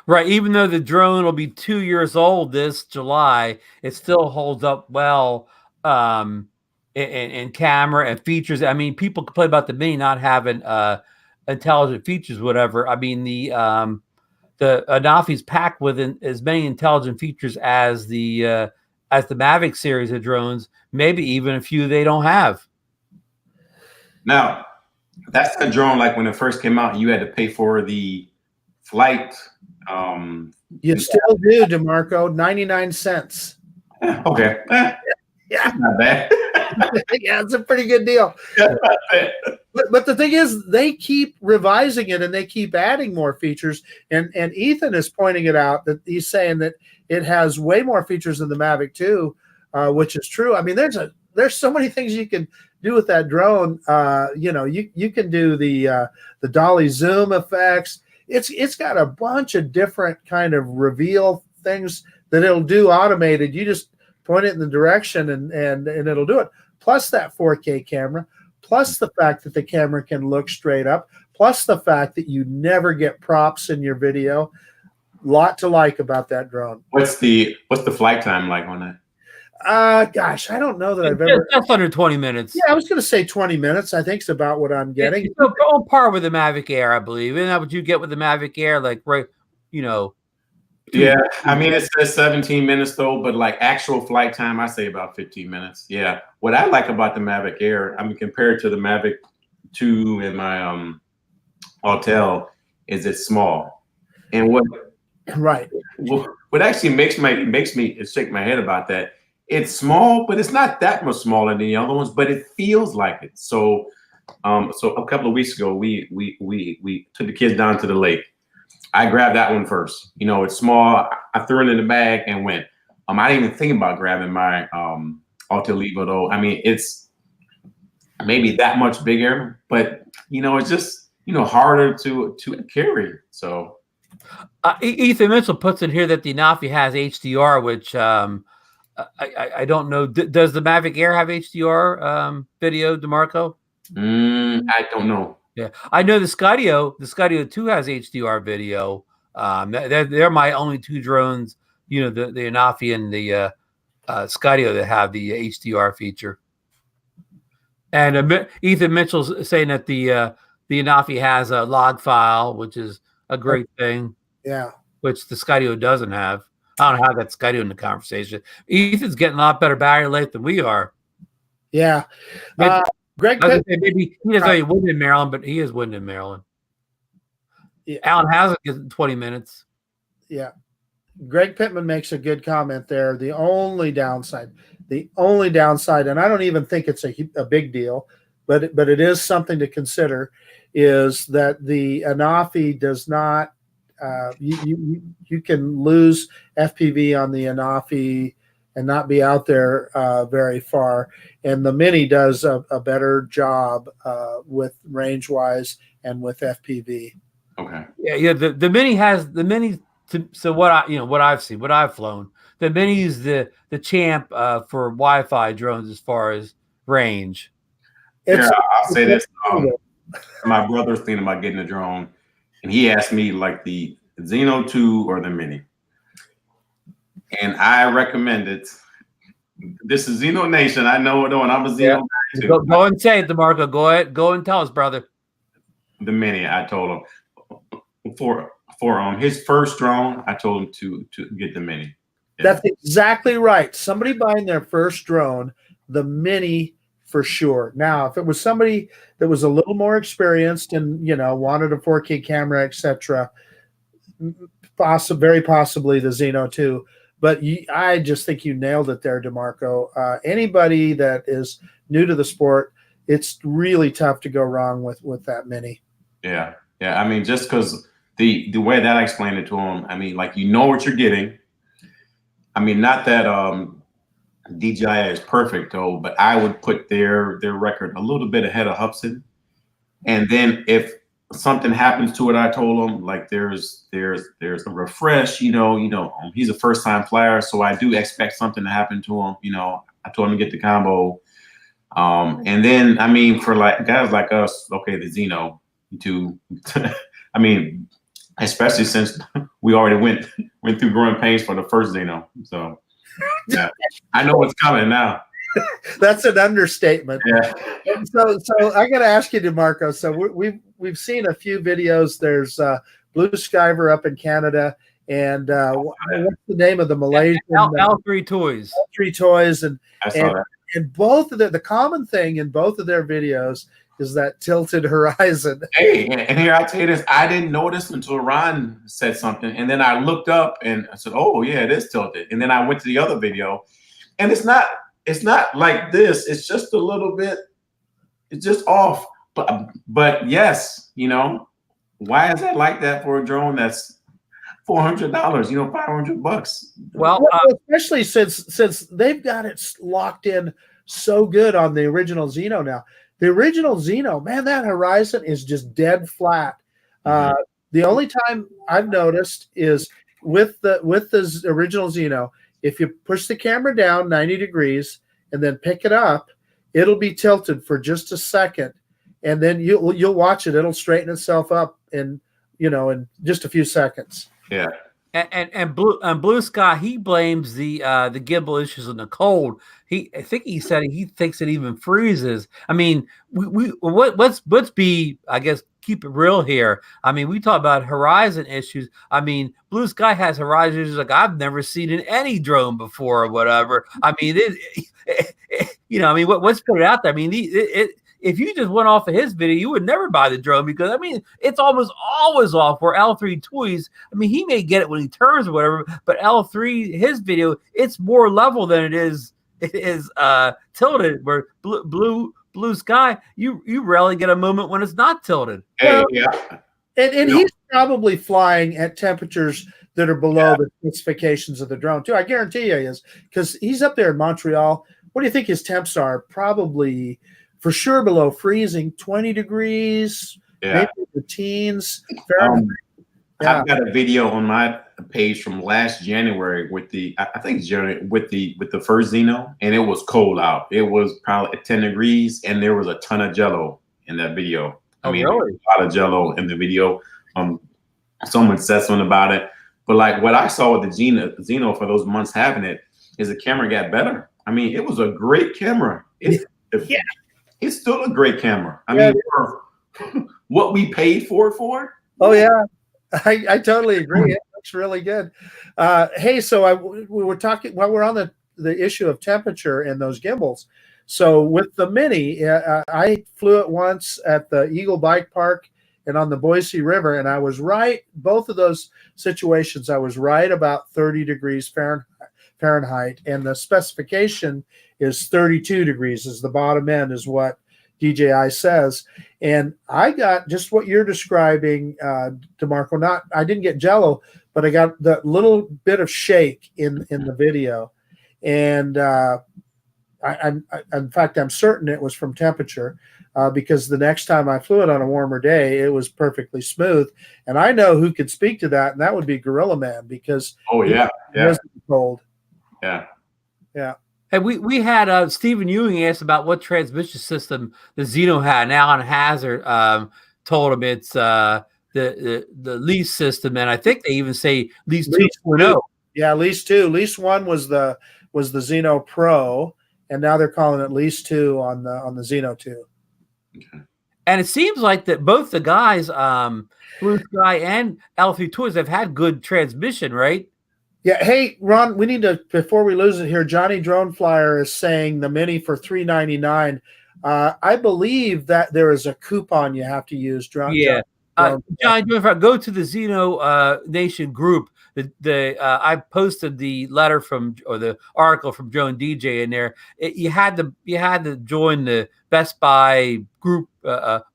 Right. Even though the drone will be 2 years old this July, it still holds up well in camera and features. I mean, people complain about the Mini not having intelligent features, whatever. I mean, the Anafi's packed with as many intelligent features as the Mavic series of drones, maybe even a few they don't have. Now, that's a drone like when it first came out, you had to pay for the flight. You still do, DeMarco, 99 cents. Okay. Yeah, not bad. Yeah, it's a pretty good deal. But the thing is, they keep revising it and they keep adding more features. And Ethan is pointing it out that he's saying that it has way more features than the Mavic 2, which is true. I mean, there's so many things you can do with that drone. You can do the dolly zoom effects. It's got a bunch of different kind of reveal things that it'll do automated. You just point it in the direction and it'll do it. Plus that 4K camera, plus the fact that the camera can look straight up, plus the fact that you never get props in your video. Lot to like about that drone. What's the flight time like on that? Gosh, I don't know that I've ever. That's under 20 minutes. Yeah, I was going to say 20 minutes. I think it's about what I'm getting. It's on par with the Mavic Air, I believe. Isn't that what you get with the Mavic Air? Like, right, Yeah, I mean, it says 17 minutes though, but like actual flight time, I say about 15 minutes. Yeah. What I like about the Mavic Air, I mean, compared to the Mavic 2 in my hotel, is it's small. And what actually makes me shake my head about that, it's small, but it's not that much smaller than the other ones, but it feels like it. So a couple of weeks ago, we took the kids down to the lake. I grabbed that one first. It's small. I threw it in the bag and went. I didn't even think about grabbing my Alta Levo though. I mean, it's maybe that much bigger, but it's just harder to carry. So Ethan Mitchell puts in here that the Anafi has HDR, which I don't know. Does the Mavic Air have HDR video, DeMarco? I don't know. Yeah, I know the Skydio 2 has HDR video. They're my only two drones, the Anafi and the Skydio that have the HDR feature. And Ethan Mitchell's saying that the Anafi has a log file, which is a great thing. Yeah, which the Skydio doesn't have. I don't know how I got Skydio in the conversation. Ethan's getting a lot better battery life than we are. Yeah. Greg, maybe he doesn't win in Maryland, but he is winning in Maryland. Yeah. Alan Hazlitt gets 20 minutes. Yeah. Greg Pittman makes a good comment there. The only downside, and I don't even think it's a big deal, but it is something to consider, is that the Anafi does not. You can lose FPV on the Anafi and not be out there very far. And the Mini does a better job with range-wise and with FPV. Okay. Yeah. The Mini. So what I've seen, what I've flown, the Mini is the champ for Wi-Fi drones as far as range. I'll say this. My brother's thinking about getting a drone, and he asked me like the Zino 2 or the Mini. And I recommend it. This is ZinoNation. I know it, and I'm a Zino guy too. Go and say it, DeMarco. Go ahead. Go and tell us, brother. The Mini, I told him for his first drone, I told him to get the Mini. Yeah. That's exactly right. Somebody buying their first drone, the Mini for sure. Now, if it was somebody that was a little more experienced and wanted a 4K camera, etc., very possibly the Zino 2. But I just think you nailed it there, DeMarco. Anybody that is new to the sport, it's really tough to go wrong with that Mini. Yeah. I mean, just because the way that I explained it to him, I mean, like what you're getting. I mean, not that DJI is perfect though, but I would put their record a little bit ahead of Hubsan. And then if something happens to it, I told him like there's a refresh, he's a first time flyer, so I do expect something to happen to him. I told him to get the combo. And then I mean, for like guys like us, okay, the Zino 2, I mean, especially since we already went through growing pains for the first Zino. So yeah, I know what's coming now. That's an understatement. Yeah. And so I got to ask you, DeMarco. So we've seen a few videos. There's Blue Skyver up in Canada, and what's the name of the Malaysian L3 Toys? L3 Toys, and I saw that. and both of the common thing in both of their videos is that tilted horizon. Hey, and here I tell you this, I didn't notice until Ron said something, and then I looked up and I said, "Oh yeah, it is tilted." And then I went to the other video, and it's not like this. It's just a little bit. It's just off. But yes, you know, why is that like that for a drone that's $400? You know, $500. Well, especially since they've got it locked in so good on the original Zino now. The original Zino, man, that horizon is just dead flat. The only time I've noticed is with the original Zino, if you push the camera down 90 degrees and then pick it up, it'll be tilted for just a second, and then you'll watch it. It'll straighten itself up in just a few seconds. Yeah. And Blue Sky, he blames the gimbal issues in the cold. I think he said he thinks it even freezes. I mean, let's be, I guess, keep it real here. I mean, we talk about horizon issues. I mean, Blue Sky has horizon issues like I've never seen in any drone before or whatever. I mean, let's put it out there. I mean, if you just went off of his video, you would never buy the drone because, I mean, it's almost always off. Where L3 Toys, I mean, he may get it when he turns or whatever, but L3, his video, it's more level than it is tilted. Where Blue Sky, you rarely get a moment when it's not tilted. Hey, And he's probably flying at temperatures that are below the specifications of the drone too. I guarantee you he is, because he's up there in Montreal. What do you think his temps are? Probably for sure below freezing, 20 degrees, maybe the teens. I've got a video on my page from last January with the with the first Zino, and it was cold out. It was probably at 10 degrees, and there was a ton of jello in that video. I mean, really? A lot of jello in the video. Someone said something about it, but like what I saw with the Zino for those months having it is the camera got better. I mean, it was a great camera. It's still a great camera. I mean, for what we paid for it. Oh yeah, I totally agree. It looks really good. Hey, so we were talking while we're on the issue of temperature and those gimbals. So with the Mini, I flew it once at the Eagle Bike Park and on the Boise River, and I was right. Both of those situations, I was right about 30 degrees Fahrenheit, and the specification is 32 degrees is the bottom end, is what DJI says. And I got just what you're describing, DeMarco. I didn't get jello, but I got that little bit of shake in the video. And in fact, I'm certain it was from temperature, because the next time I flew it on a warmer day, it was perfectly smooth. And I know who could speak to that, and that would be Gorilla Man, because it was cold. Yeah. Hey, we had Stephen Ewing asked about what transmission system the Zino had, and Alan Hazard told him it's the lease system, and I think they even say lease 2.0. Yeah, lease 2. Lease 1 was the Zino Pro, and now they're calling it lease 2 on the Zino 2. Okay. And it seems like that both the guys, Blue Sky and L3 Toys, have had good transmission, right? Yeah. Hey, Ron, we need to, before we lose it here, Johnny Drone Flyer is saying the Mini for $399. I believe that there is a coupon you have to use. Johnny Drone Flyer, go to the ZinoNation group. I posted the letter the article from Joe and DJ in there. You had to join the Best Buy group,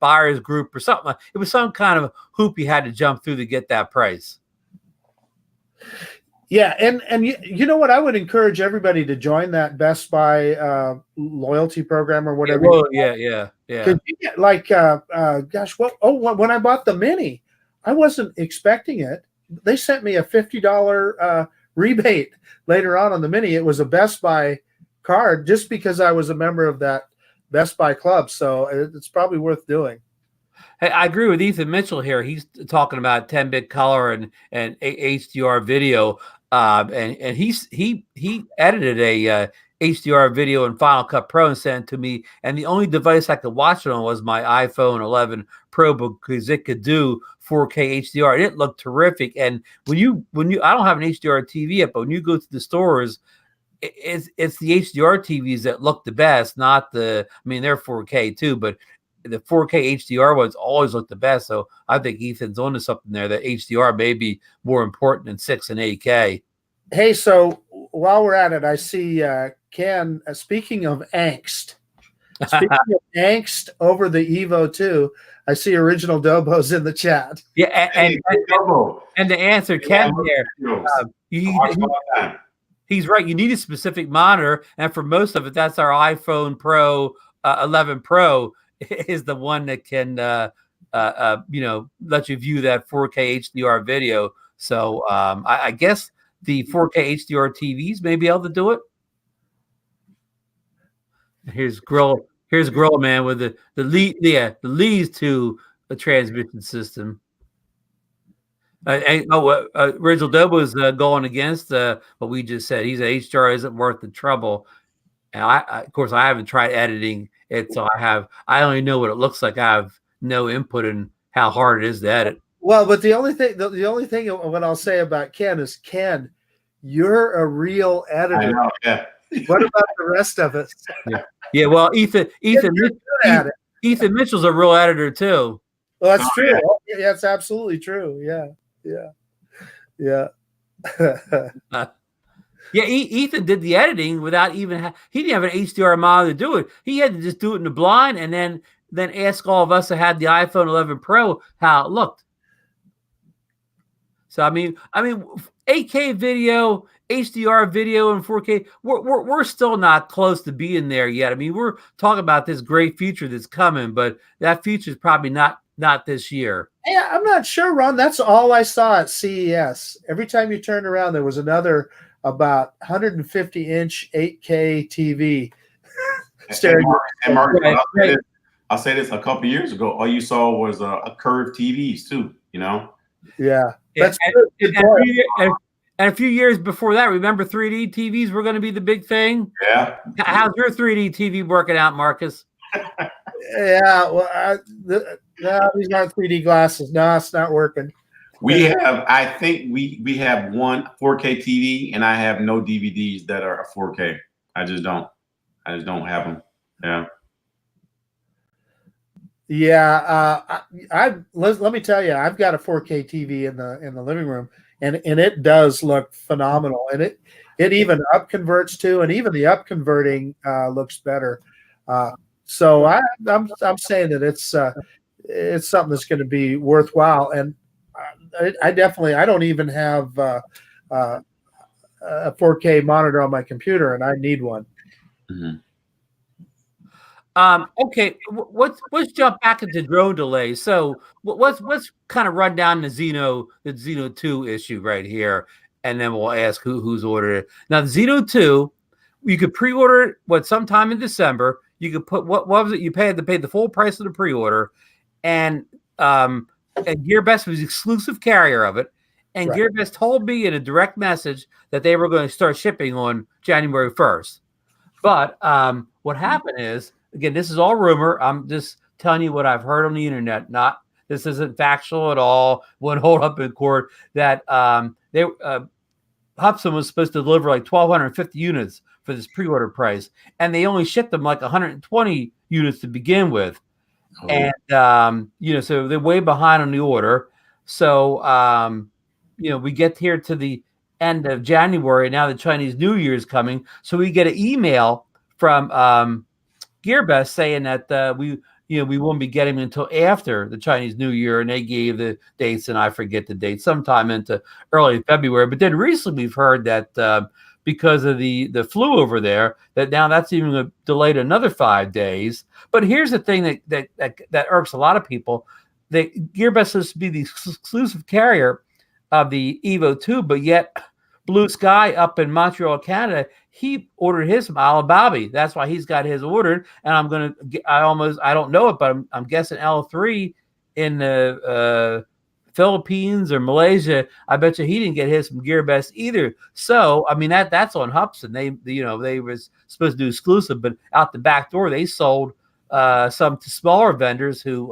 buyers group or something. It was some kind of hoop you had to jump through to get that price. Yeah, and you know what? I would encourage everybody to join that Best Buy loyalty program or whatever. Well, yeah. Could you get like, when I bought the Mini, I wasn't expecting it. They sent me a $50 rebate later on the Mini. It was a Best Buy card just because I was a member of that Best Buy club. So it's probably worth doing. Hey, I agree with Ethan Mitchell here. He's talking about 10-bit color and HDR video, and he edited a HDR video in Final Cut Pro and sent it to me. And the only device I could watch it on was my iPhone 11 Pro because it could do 4K HDR. And it looked terrific. And when you, I don't have an HDR TV yet, but when you go to the stores, it's the HDR TVs that look the best, not the, I mean, they're 4K too, but the 4K HDR ones always look the best. So I think Ethan's onto something there, that HDR may be more important than 6 and 8K. Hey, so while we're at it, I see Ken, speaking of angst, over the Evo 2, I see Original Dobo's in the chat. Yeah, and to answer Ken there, he's right. You need a specific monitor, and for most of it, that's our iPhone Pro 11 Pro is the one that can let you view that 4K HDR video. So I guess the 4K HDR TVs may be able to do it. Here's Grill Man with the leads to a transmission system. Original Dobo is going against what we just said. He said HDR isn't worth the trouble. And of course, I haven't tried editing it, so I only know what it looks like. I have no input in how hard it is to edit. Well, but the only thing what I'll say about Ken is, Ken, you're a real editor. I know, yeah. What about the rest of us? Yeah. Well, Ethan Mitchell's a real editor too. Well, that's true. Yeah. That's absolutely true. Yeah. Ethan did the editing without even he didn't have an HDR monitor to do it. He had to just do it in the blind and then ask all of us that had the iPhone 11 Pro how it looked. So I mean, 8K video, HDR video, and 4K, we're still not close to being there yet. I mean, we're talking about this great future that's coming, but that future is probably not this year. Yeah, I'm not sure, Ron. That's all I saw at CES. Every time you turned around, there was another about 150-inch 8K TV staring. And Mark, I'll say this: a couple of years ago, all you saw was a curved TVs too. Yeah. That's and a few years before that, remember 3D TVs were going to be the big thing? Yeah. How's your 3D TV working out, Marcus? Yeah, well, these aren't 3D glasses. No, it's not working. I think we have one 4K TV, and I have no DVDs that are 4K. I just don't have them. Yeah. Yeah, let me tell you, I've got a 4K TV in the living room, and it does look phenomenal, and it even up converts too, and even the up converting looks better. So I'm saying that it's something that's going to be worthwhile, and I don't even have a 4K monitor on my computer, and I need one. Mm-hmm. Okay, let's jump back into drone delays. So let's kind of run down the Zino 2 issue right here, and then we'll ask who's ordered it. Now, the Zino 2, you could pre-order it sometime in December. You could put what was it? You had to pay the full price of the pre-order, and GearBest was the exclusive carrier of it. And right. GearBest told me in a direct message that they were going to start shipping on January 1st. But what happened is, again, this is all rumor. I'm just telling you what I've heard on the internet. This isn't factual at all. Wouldn't hold up in court. That Hubsan was supposed to deliver like 1,250 units for this pre-order price, and they only shipped them like 120 units to begin with. Oh. And so they're way behind on the order. So we get here to the end of January. Now the Chinese New Year is coming, so we get an email from GearBest saying that we won't be getting them until after the Chinese New Year, and they gave the dates, and I forget the date, sometime into early February. But then recently we've heard that because of the flu over there, that now that's even delayed another 5 days. But here's the thing that irks a lot of people: that GearBest is to be the exclusive carrier of the Evo 2, but yet Blue Sky up in Montreal, Canada, he ordered his from Alibaba. That's why he's got his ordered. And I don't know it, but I'm guessing L3 in the Philippines or Malaysia, I bet you he didn't get his from GearBest either. So I mean that's on Hubsan. They was supposed to do exclusive, but out the back door they sold some to smaller vendors who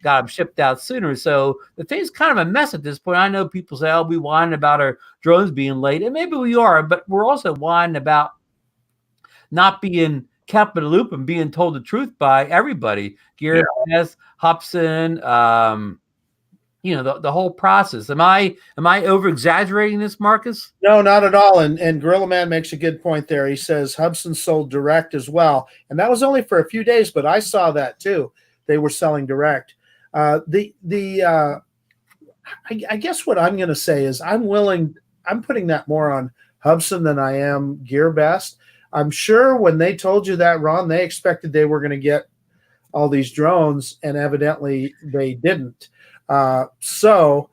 got them shipped out sooner. So the thing's kind of a mess at this point. I know people say, "Oh, we whine about our drones being late," and maybe we are, but we're also whining about not being kept in the loop and being told the truth by everybody. GearBest, Hubsan, the whole process. Am I over exaggerating this, Marcus? No, not at all. And Gorilla Man makes a good point there. He says Hubsan sold direct as well, and that was only for a few days, but I saw that too. They were selling direct. I guess what I'm going to say is I'm putting that more on Hubsan than I am GearBest. I'm sure when they told you that, Ron, they expected they were going to get all these drones, and evidently they didn't. So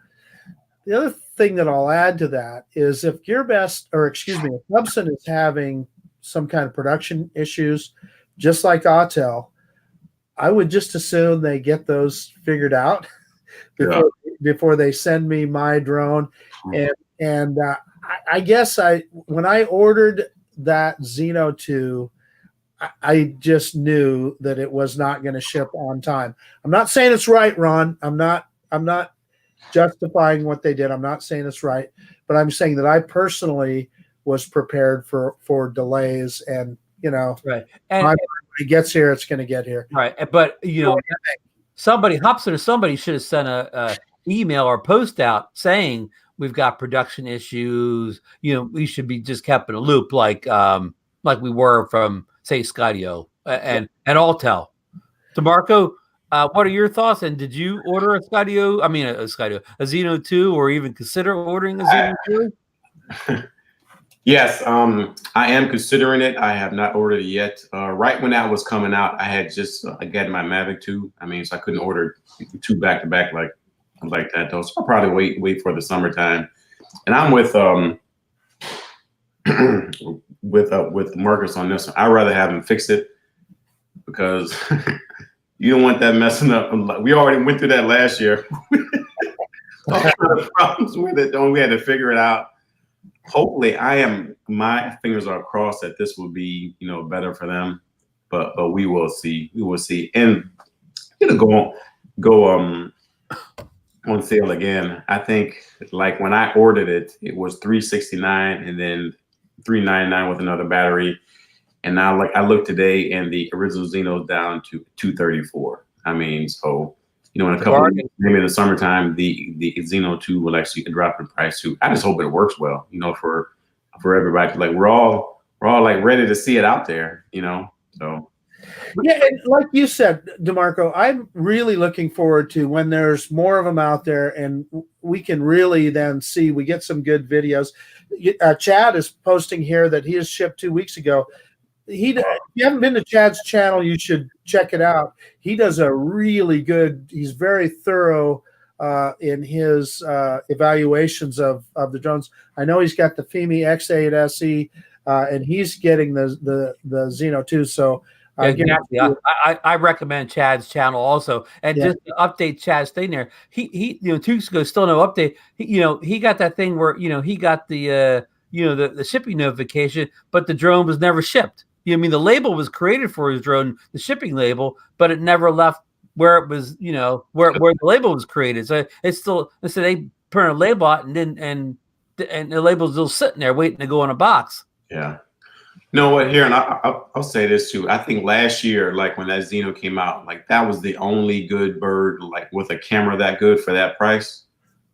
the other thing that I'll add to that is if if Hubsan is having some kind of production issues, just like Autel, I would just assume they get those figured out before they send me my drone. And I guess when I ordered that Zino 2, I just knew that it was not going to ship on time. I'm not saying it's right, Ron. I'm not justifying what they did. I'm not saying it's right, but I'm saying that I personally was prepared for delays, and right. And when it gets here, it's going to get here. Right. But Hubsan or somebody should have sent a email or post out saying we've got production issues. We should be just kept in a loop like we were from, say, Skydio and Autel. DeMarco, what are your thoughts? And did you order a Zino 2, or even consider ordering a Zino 2? Yes, I am considering it. I have not ordered it yet. Right when that was coming out, I had just got my Mavic 2. so I couldn't order 2 back to back like that though. So I'll probably wait for the summertime. And I'm with with Marcus on this one. I'd rather have him fix it, because you don't want that messing up. We already went through that last year. All kind of problems with it. We had to figure it out. Hopefully, my fingers are crossed that this will be better for them. But we will see. We will see. And go on sale again. I think like when I ordered it, it was $369 and then $399 with another battery. And now, like, I looked today, and the original Zeno's down to $234. So in a couple of years, maybe in the summertime, the Zino 2 will actually drop in price too. I just hope it works well, for everybody. Like we're all like ready to see it out there, So yeah, and like you said, DeMarco, I'm really looking forward to when there's more of them out there, and we can really then see. We get some good videos. Chad is posting here that he has shipped 2 weeks ago. If you haven't been to Chad's channel, you should check it out. He does a really good. He's very thorough in his evaluations of the drones. I know he's got the FEMI X8 SE, and he's getting the Zino 2. So exactly. I recommend Chad's channel also. And just to update Chad's thing there, he 2 weeks ago, still no update. He got that thing where he got the the shipping notification, but the drone was never shipped. The label was created for his drone, the shipping label, but it never left where it was, where the label was created. So it's still, so they put a label out, and the label's still sitting there waiting to go in a box. Yeah. You know what, here, and I'll say this too. I think last year, like when that Zino came out, like that was the only good bird, like with a camera that good for that price.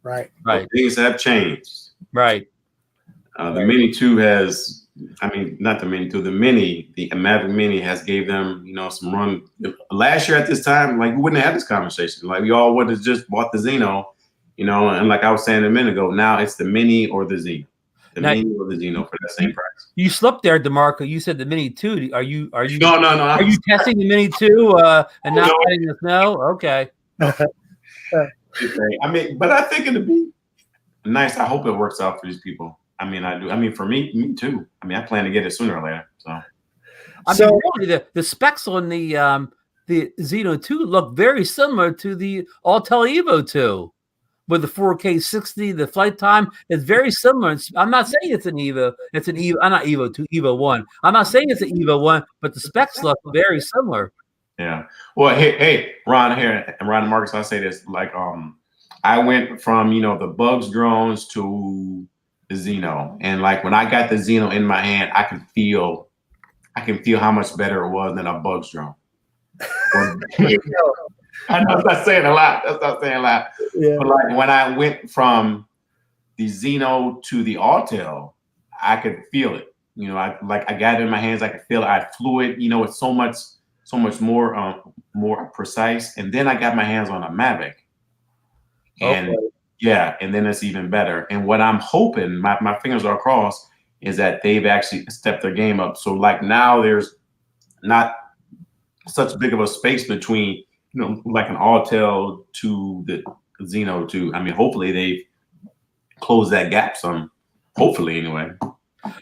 Right. But things have changed. Right. The Mini 2 has, not the Mini 2, the Mavic Mini has gave them, some run. Last year at this time, like we wouldn't have this conversation. Like we all would have just bought the Zino, and like I was saying a minute ago, now it's the Mini or the Zino. Mini or the Zino for that same price. You slipped there, DeMarco. You said the Mini 2. Are you? No. Are you testing the Mini 2 and not letting us know? Okay. But I think it'd be nice. I hope it works out for these people. I do. For me too. I plan to get it sooner or later. So, really, the specs on the Zino 2 look very similar to the Autel Evo 2. with the 4K 60, the flight time is very similar. I'm not saying it's an Evo. It's an Evo. I'm not Evo 2, Evo 1. I'm not saying it's an Evo 1, but the specs look very similar. Yeah. Well, hey, Ron here, and Ron and Marcus, I say this, like, I went from, the Bugs drones to the Zino. And like when I got the Zino in my hand, I can feel how much better it was than a Bugs drone. I know that's not saying a lot. Yeah. But like when I went from the Zino to the Autel, I could feel it. I got it in my hands. I could feel it. I flew it. It's so much more precise. And then I got my hands on a Mavic, and and then it's even better. And what I'm hoping, my fingers are crossed, is that they've actually stepped their game up. So like now there's not such big of a space between, like an Autel to the Zino to, hopefully they've closed that gap some, hopefully anyway.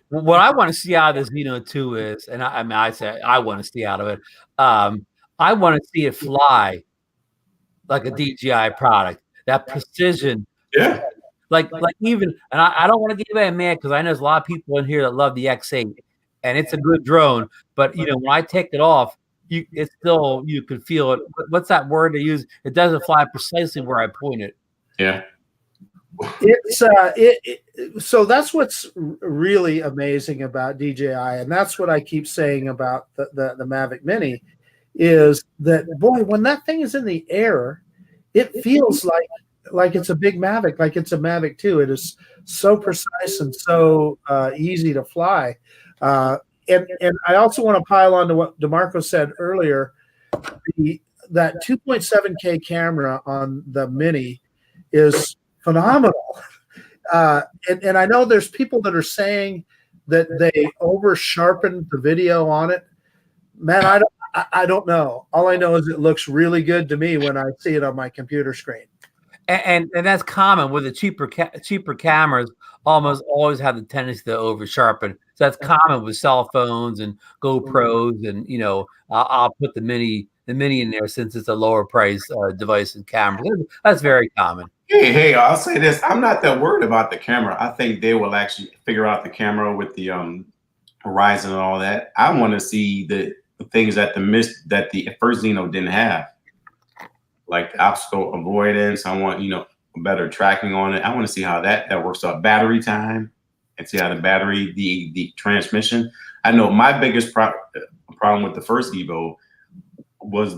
What I want to see out of the Zino 2 is, and I say I want to see out of it, I want to see it fly like a DJI product, that precision. Yeah. Like even, and I don't want to get anybody mad because I know there's a lot of people in here that love the X8, and it's a good drone. But when I take it off, it's still, you can feel it. What's that word they use? It doesn't fly precisely where I point it. Yeah. It's so that's what's really amazing about DJI, and that's what I keep saying about the Mavic Mini, is that, boy, when that thing is in the air, it feels like it's a big Mavic, like it's a Mavic 2. It is so precise and so easy to fly. And I also want to pile on to what DeMarco said earlier. That 2.7K camera on the Mini is phenomenal. And I know there's people that are saying that they over sharpened the video on it. Man, I don't know. All I know is it looks really good to me when I see it on my computer screen. And that's common with the cheaper cameras. Almost always have the tendency to over sharpen. So that's common with cell phones and GoPros, and I'll put the mini in there since it's a lower price device and camera. That's very common. Hey, I'll say this: I'm not that worried about the camera. I think they will actually figure out the camera with the Horizon and all that. I want to see the things that the first Zino didn't have, like the obstacle avoidance. I want better tracking on it. I want to see how that works out. Battery time, and see how the battery, the transmission. I know my biggest problem with the first Evo was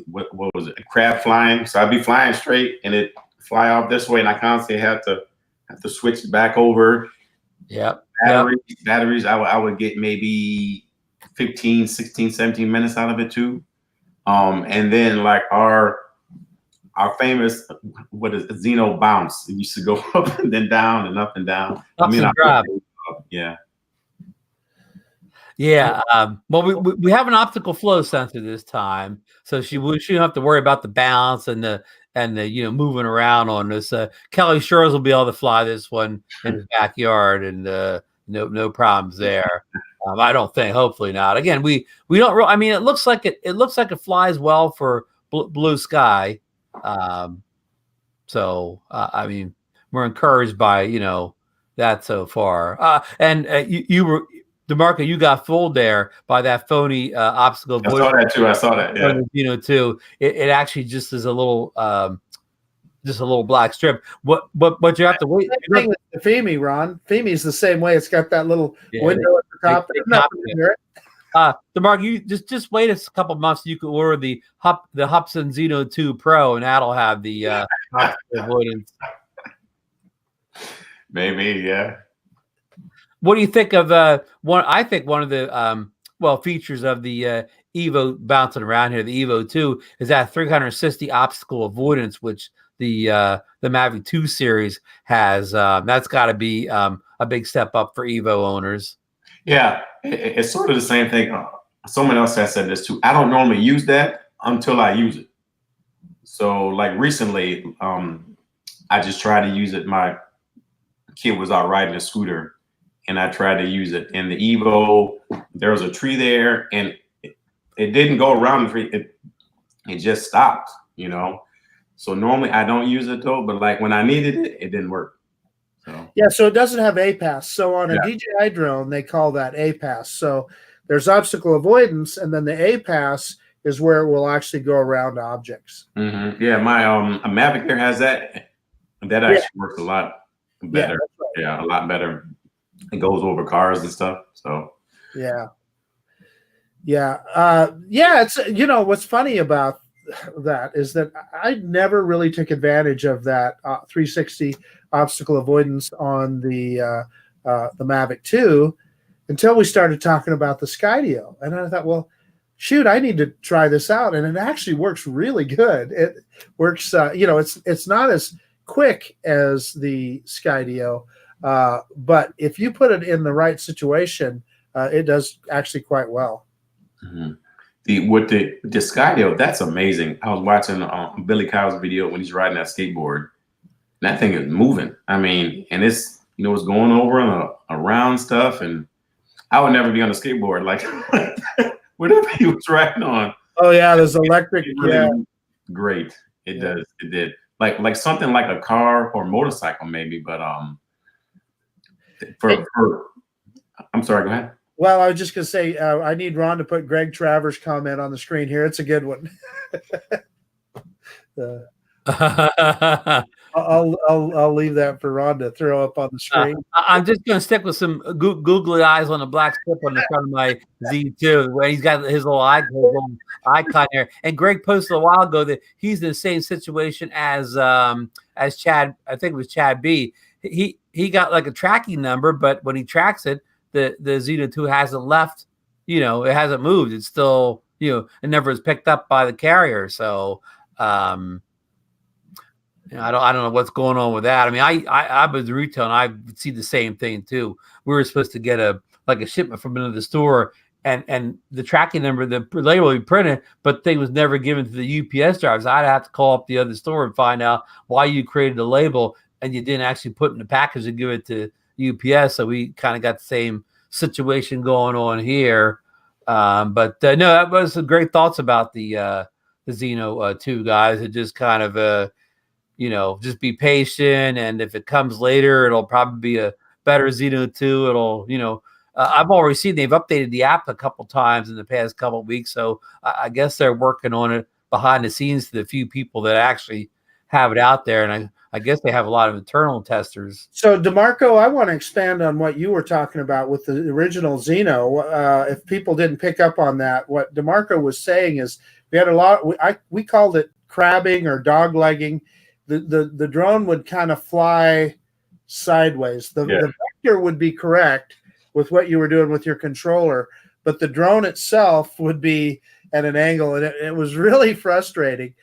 what was it? Crab flying. So I'd be flying straight and it fly off this way, and I constantly have to switch back over. Yeah. Batteries. I would get maybe 15, 16, 17 minutes out of it too. And then like our famous, what is it, Zino bounce. It used to go up and then down and up and down. Yeah. Yeah. Well, we have an optical flow sensor this time, so she don't have to worry about the bounce and the moving around on this. Kelly Shores will be able to fly this one in his backyard, and no problems there. I don't think. Hopefully not. Again, we don't. It looks like it flies well for blue sky. So we're encouraged by that so far. And you were, DeMarco, you got fooled there by that phony obstacle. I saw that too. I saw that. Yeah. Too. It actually just is a little black strip. What you have to wait. Thing with the Femi, Ron. Femi's the same way. It's got that little window at the top. DeMarco, you just wait a couple months. You can order the Hubsan Zino 2 Pro, and that'll have the avoidance. Maybe, yeah. What do you think of one? I think one of the features of the Evo bouncing around here, the Evo 2, is that 360 obstacle avoidance, which the Mavic 2 series has. That's got to be a big step up for Evo owners. Yeah, it's sort of the same thing. Someone else has said this too. I don't normally use that until I use it. So like recently, I just tried to use it. My kid was out riding a scooter, and I tried to use it. In the Evo, there was a tree there, and it didn't go around the tree. It just stopped, So normally I don't use it though, but like when I needed it, it didn't work. So Yeah, so it doesn't have APAS. So on a Yeah. DJI drone, they call that APAS. So there's obstacle avoidance, and then the APAS is where it will actually go around objects. Yeah, my a Mavic Air has that. That actually works a lot better. Yeah, that's right. Yeah, a lot better. It goes over cars and stuff. So Yeah. It's what's funny about that is that I never really took advantage of that 360 obstacle avoidance on the Mavic 2 until we started talking about the Skydio, and I thought, well, shoot, I need to try this out, and it actually works really good. It works, it's not as quick as the Skydio, but if you put it in the right situation, it does actually quite well. With the Skydio, that's amazing. I was watching Billy Kyle's video when he's riding that skateboard. That thing is moving. I mean, and it's it's going over and around stuff, and I would never be on a skateboard like whatever he was riding on. Oh yeah, there's electric. Great. It does. It did. Like something like a car or motorcycle maybe, but I'm sorry. Go ahead. Well, I was just gonna say I need Ron to put Greg Travers' comment on the screen here. It's a good one. I'll leave that for Ron to throw up on the screen. I'm just gonna stick with some googly eyes on the black strip on the front of my Z2, where he's got his little icon here. And Greg posted a while ago that he's in the same situation as Chad. I think it was Chad B. He got like a tracking number, but when he tracks it, the Zino 2 hasn't left, it hasn't moved. It's still, it never was picked up by the carrier. So I don't know what's going on with that. I mean, I was retail and I see the same thing too. We were supposed to get a shipment from another store, and the tracking number, the label we printed, but thing was never given to the UPS drivers. I'd have to call up the other store and find out why you created a label and you didn't actually put it in the package and give it to UPS. So we kind of got the same situation going on here. But no, that was some great thoughts about the Zino 2, guys. It just kind of just be patient, and if it comes later, it'll probably be a better Zino 2. It'll I've already seen they've updated the app a couple times in the past couple of weeks, so I guess they're working on it behind the scenes to the few people that actually have it out there, and I guess they have a lot of internal testers. So, DeMarco, I want to expand on what you were talking about with the original Zino. If people didn't pick up on that, what DeMarco was saying is we had a lot. We called it crabbing or doglegging. The drone would kind of fly sideways. The vector would be correct with what you were doing with your controller, but the drone itself would be at an angle, and it was really frustrating.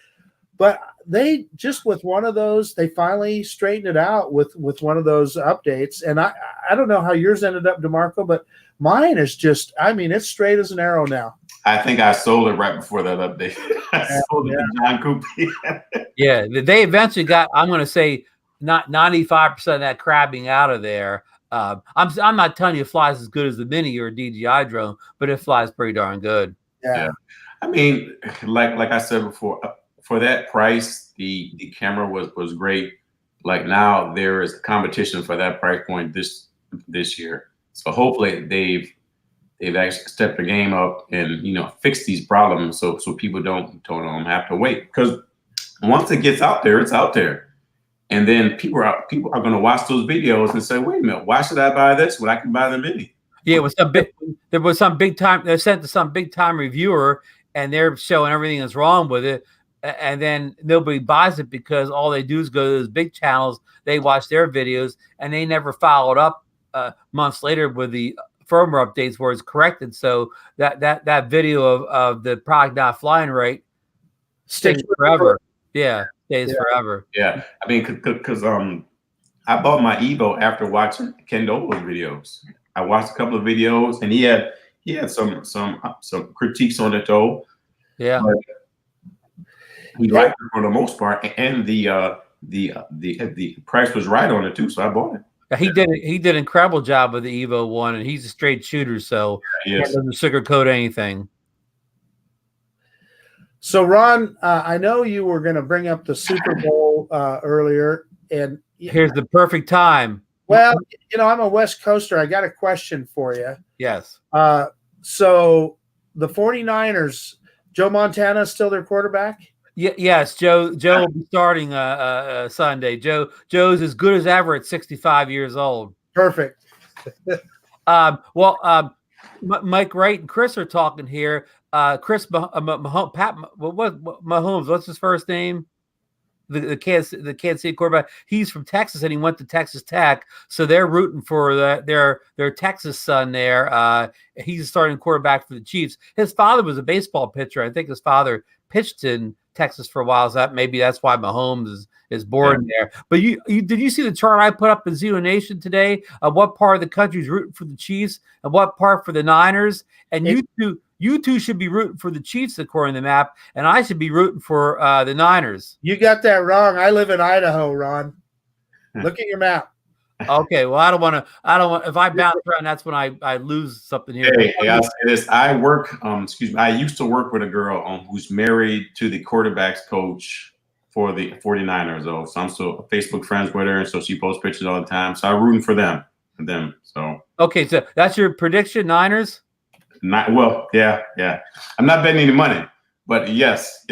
But they just, with one of those, they finally straightened it out with one of those updates. And I don't know how yours ended up, DeMarco, but mine is just, it's straight as an arrow now. I think I sold it right before that update. I sold it to John Coopy. Yeah, they eventually got, I'm going to say, not 95% of that crabbing out of there. I'm not telling you it flies as good as the Mini or DJI drone, but it flies pretty darn good. Yeah. I mean, like I said before, for that price, the camera was great. Like now there is a competition for that price point this year. So hopefully they've actually stepped the game up and fixed these problems so people don't have to wait. Because once it gets out there, it's out there. And then people are going to watch those videos and say, wait a minute, why should I buy this when I can buy the Mini? Yeah, there was some big time, they sent to some big time reviewer and they're showing everything that's wrong with it. And then nobody buys it because all they do is go to those big channels. They watch their videos and they never followed up months later with the firmware updates where it's corrected. So that video of the product not flying right stays forever. Yeah, stays forever. Yeah, I mean, because I bought my Evo after watching Ken Doble's videos. I watched a couple of videos and he had some critiques on it though. Yeah. But he liked it for the most part, and the price was right on it too, so I bought it. He did an incredible job with the Evo 1, and he's a straight shooter, so he doesn't sugarcoat anything. So, Ron, I know you were going to bring up the Super Bowl earlier, and here's the perfect time. Well, I'm a West Coaster. I got a question for you. Yes. So the 49ers, Joe Montana is still their quarterback? Yes, Joe will be starting Sunday. Joe's as good as ever at 65 years old. Perfect. Mike Wright and Chris are talking here. Chris Mahomes, what's his first name? The Kansas City quarterback. He's from Texas and he went to Texas Tech, so they're rooting for their Texas son there. He's a starting quarterback for the Chiefs. His father was a baseball pitcher. I think his father pitched in Texas for a while. So that's why Mahomes is born there. But did you see the chart I put up in ZinoNation today of what part of the country is rooting for the Chiefs and what part for the Niners? And you two should be rooting for the Chiefs according to the map, and I should be rooting for the Niners. You got that wrong. I live in Idaho, Ron. Look at your map. Okay, well, I don't want. If I bounce around, that's when I lose something here. Hey, I'll say this. I work. I used to work with a girl who's married to the quarterbacks coach for the 49ers. So I'm still Facebook friends with her, and so she posts pictures all the time. So I'm rooting for them. So okay, so that's your prediction, Niners. Yeah. I'm not betting any money, but yes.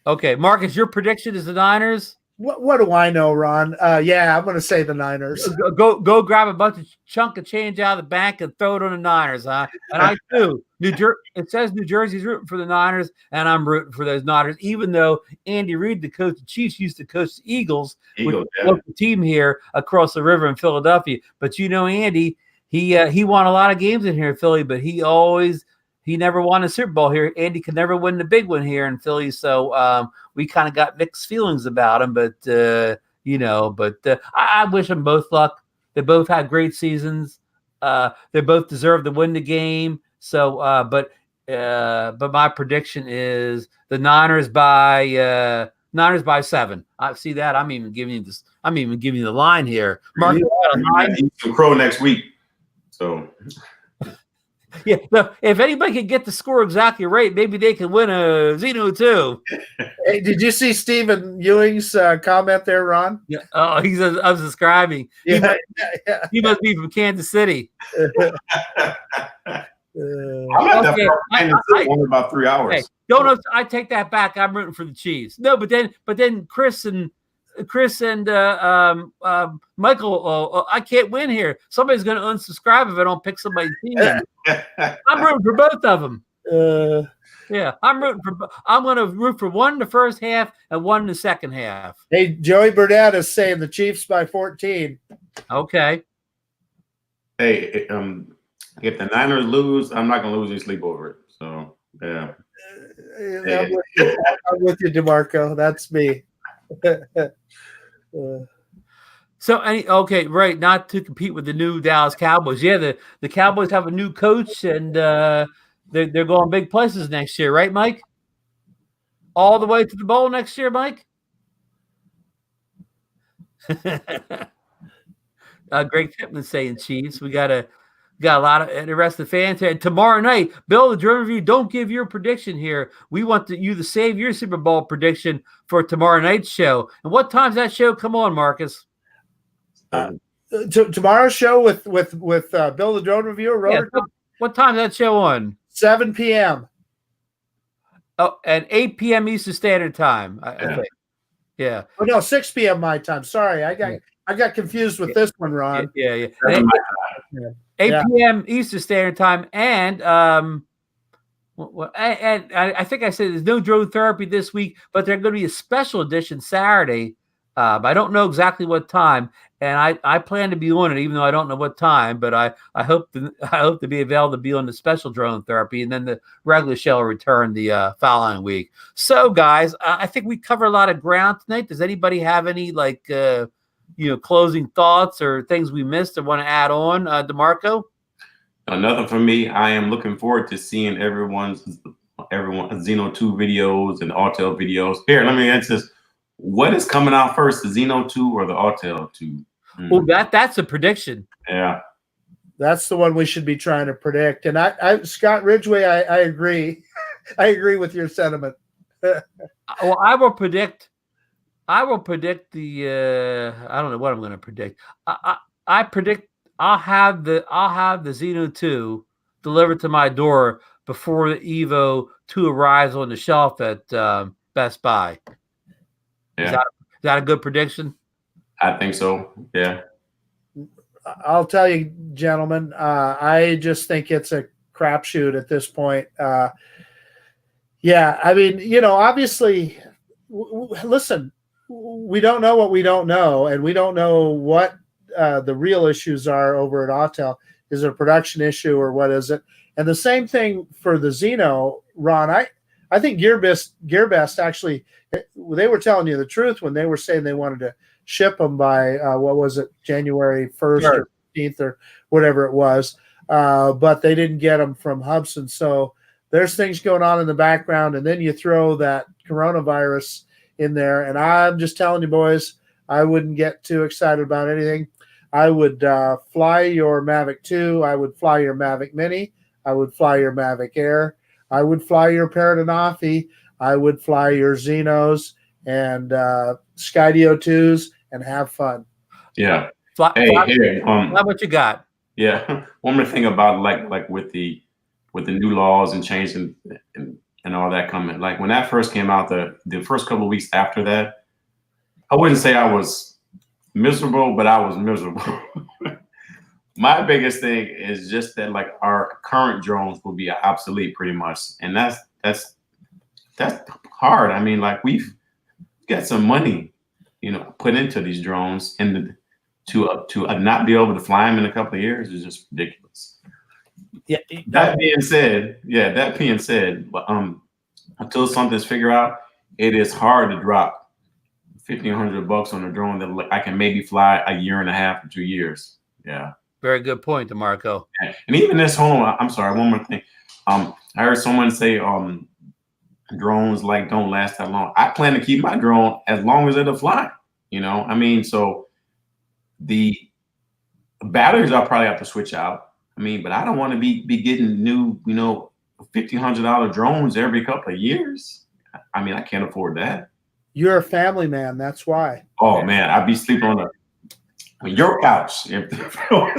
Okay, Marcus, your prediction is the Niners. What do I know, Ron? Yeah, I'm going to say the Niners. Go grab a bunch of chunk of change out of the bank and throw it on the Niners, huh? And I do. It says New Jersey's rooting for the Niners, and I'm rooting for those Niners, even though Andy Reid, the coach of the Chiefs, used to coach the Eagles, which is a local team here across the river in Philadelphia. But Andy, he won a lot of games in here in Philly, but he never won a Super Bowl here. Andy could never win the big one here in Philly, so we kind of got mixed feelings about him. But I wish them both luck. They both had great seasons. They both deserve to win the game. So, but my prediction is the Niners by 7. I see that. I'm even giving you this. I'm even giving you the line here. Mark, some crow next week. So. Yeah, no, if anybody can get the score exactly right, maybe they can win a Zino too. Hey, did you see Stephen Ewing's comment there, Ron? Yeah. Oh, he's unsubscribing. Yeah, he must be from Kansas City. Okay. Only about 3 hours. Hey, don't know. I take that back. I'm rooting for the Chiefs. No, but then Chris and Michael, I can't win here. Somebody's going to unsubscribe if I don't pick somebody's team. I'm rooting for both of them. Yeah, I'm going to root for one in the first half and one in the second half. Hey, Joey Burnett is saying the Chiefs by 14. Okay. Hey, if the Niners lose, I'm not going to lose any sleep over it. So, yeah. I'm with you, DeMarco. That's me. Right, not to compete with the new Dallas Cowboys. Yeah, the Cowboys have a new coach, and they're going big places next year, right, Mike? All the way to the bowl next year, Mike. Greg Pittman saying Chiefs. We got a lot of interested fans here. And tomorrow night, Bill, the Drone Review, don't give your prediction here. We want you to save your Super Bowl prediction for tomorrow night's show. And what time's that show come on, Marcus? Tomorrow's show with Bill, the Drone Reviewer. Yeah, what time's that show on? 7 p.m. Oh, and 8 p.m. Eastern Standard Time. I think. Yeah. Oh no, 6 p.m. my time. Sorry, I got confused with this one, Ron. Yeah. 8 p.m. Eastern Standard Time, and I think I said there's no drone therapy this week, but there's going to be a special edition Saturday. I don't know exactly what time, and I plan to be on it, even though I don't know what time. But I hope to be available to be on the special drone therapy, and then the regular show will return the following week. So, guys, I think we covered a lot of ground tonight. Does anybody have any closing thoughts or things we missed or want to add on, DeMarco? Nothing for me. I am looking forward to seeing everyone's Zino 2 videos and Autel videos. Here, let me answer this. What is coming out first, the Zino 2 or the Autel 2? Oh, that's a prediction. Yeah. That's the one we should be trying to predict. And I Scott Ridgway, I agree. I agree with your sentiment. Well, I will predict. I will predict the. I don't know what I'm going to predict. I predict I'll have the Zeno 2 delivered to my door before the Evo 2 arrives on the shelf at Best Buy. Yeah. Is that a good prediction? I think so. Yeah. I'll tell you, gentlemen, I just think it's a crapshoot at this point. Yeah, I mean, obviously, listen, we don't know what we don't know, and we don't know what the real issues are over at Autel. Is it a production issue or what is it? And the same thing for the Zino, Ron. I think GearBest actually, they were telling you the truth when they were saying they wanted to ship them by what was it, January 1st Sure. or 15th or whatever it was, but they didn't get them from Hubsan. So there's things going on in the background, and then you throw that coronavirus in there, and I'm just telling you, boys, I wouldn't get too excited about anything. I would fly your Mavic 2. I would fly your Mavic Mini. I would fly your Mavic Air. I would fly your Paradenofi. I would fly your Xenos and Skydio 2s and have fun. Yeah. Here, what you got? Yeah. One more thing about like with the new laws and changing and all that coming. Like when that first came out, the first couple of weeks after that, I wouldn't say I was miserable, but I was miserable. My biggest thing is just that like our current drones will be obsolete pretty much, and that's hard. I mean, like we've got some money, put into these drones, and to not be able to fly them in a couple of years is just ridiculous. Yeah. That being said, but until something's figured out, it is hard to drop $1,500 on a drone that I can maybe fly a year and a half or 2 years. Yeah. Very good point, DeMarco. And even this home, I'm sorry, one more thing. I heard someone say drones like don't last that long. I plan to keep my drone as long as it'll fly. I mean, so the batteries I'll probably have to switch out. I mean, but I don't want to be getting new, $1,500 drones every couple of years. I mean, I can't afford that. You're a family man. That's why. Oh man, I'd be sleeping on your couch. Well,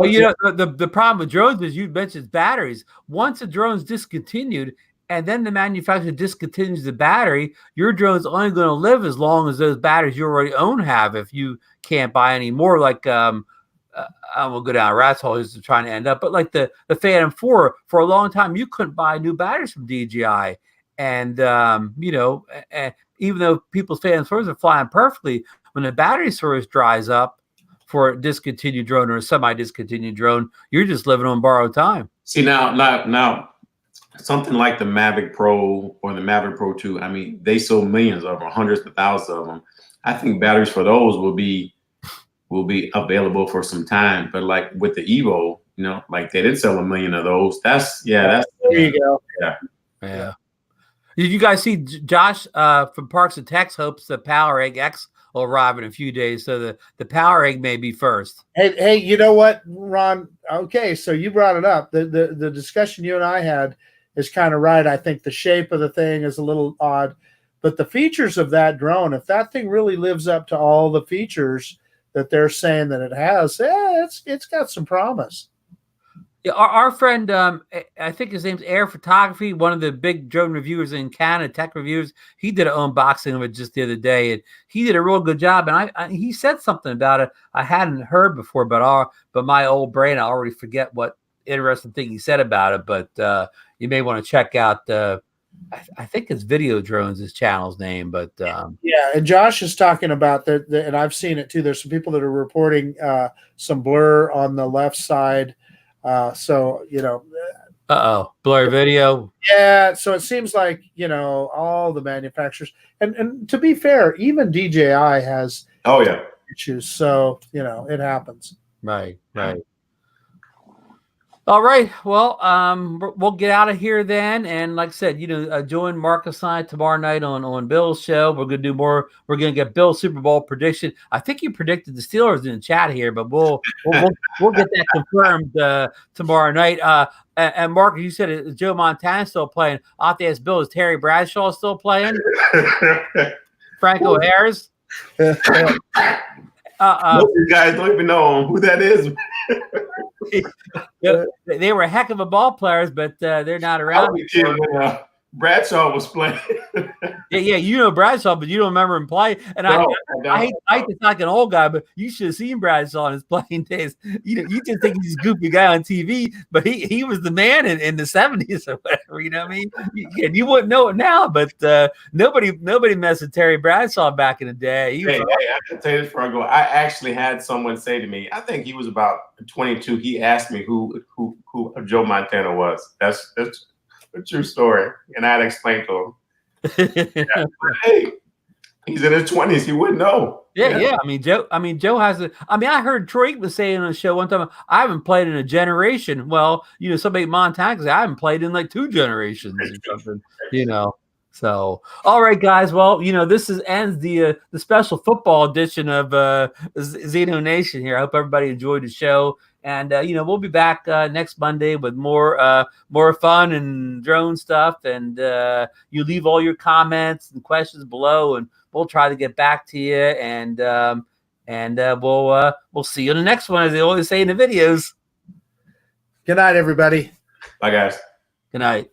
the problem with drones is you mentioned batteries. Once a drone's discontinued and then the manufacturer discontinues the battery, your drone's only going to live as long as those batteries you already own have. If you can't buy any more, like I won't go down a rat's hole just trying to end up, but like the Phantom 4, for a long time you couldn't buy new batteries from DJI, and and even though people's Phantom 4s are flying perfectly, when the battery source dries up for a discontinued drone or a semi-discontinued drone, you're just living on borrowed time. See, now, something like the Mavic Pro or the Mavic Pro 2, I mean, they sold millions of them, hundreds of thousands of them. I think batteries for those will be available for some time. But like with the Evo, like they didn't sell 1 million of those. That's there you go. Yeah. Did you guys see Josh from Parks and Techs hopes the Power Egg X will arrive in a few days, so the Power Egg may be first. Hey, you know what, Ron? Okay, so you brought it up. The discussion you and I had is kind of right. I think the shape of the thing is a little odd, but the features of that drone, if that thing really lives up to all the features that they're saying that it has, it's got some promise. Yeah, our friend, I think his name's Air Photography, one of the big drone reviewers in Canada, tech reviewers. He did an unboxing of it just the other day, and he did a real good job. And he said something about it I hadn't heard before, but my old brain, I already forget what interesting thing he said about it. But you may want to check out. I think it's Video Drones, his channel's name. But yeah, and Josh is talking about that, and I've seen it too. There's some people that are reporting some blur on the left side. So blur video. Yeah, so it seems like all the manufacturers, and to be fair, even DJI has issues. So it happens. Right. All right. Well, we'll get out of here then. And like I said, join Marcus and I tomorrow night on Bill's show. We're gonna do more. We're gonna get Bill's Super Bowl prediction. I think you predicted the Steelers in the chat here, but we'll get that confirmed tomorrow night. And Marcus, you said Joe Montana still playing. I'll have to ask Bill, is Terry Bradshaw still playing? Franco Harris. Most of you guys don't even know who that is. They were a heck of a ball players, but they're not around. Bradshaw was playing. yeah, Bradshaw, but you don't remember him play. And I hate to talk an old guy, but you should have seen Bradshaw in his playing days. You just think he's a goofy guy on TV, but he was the man in the 70s or whatever. You know what I mean? You wouldn't know it now, but nobody messed with Terry Bradshaw back in the day. I can tell you this before I go. I actually had someone say to me, I think he was about 22. He asked me who Joe Montana was. That's a true story, and I had to explain to him. Hey, he's in his 20s. He wouldn't know. Yeah. I mean, Joe has a. I mean, I heard Troy was saying on the show one time, I haven't played in a generation. Well, somebody in Montana, I haven't played in like 2 generations or something. So, all right, guys. Well, this ends the special football edition of ZinoNation here. I hope everybody enjoyed the show. And we'll be back next Monday with more fun and drone stuff. And you leave all your comments and questions below, and we'll try to get back to you. And we'll see you in the next one, as they always say in the videos. Good night, everybody. Bye, guys. Good night.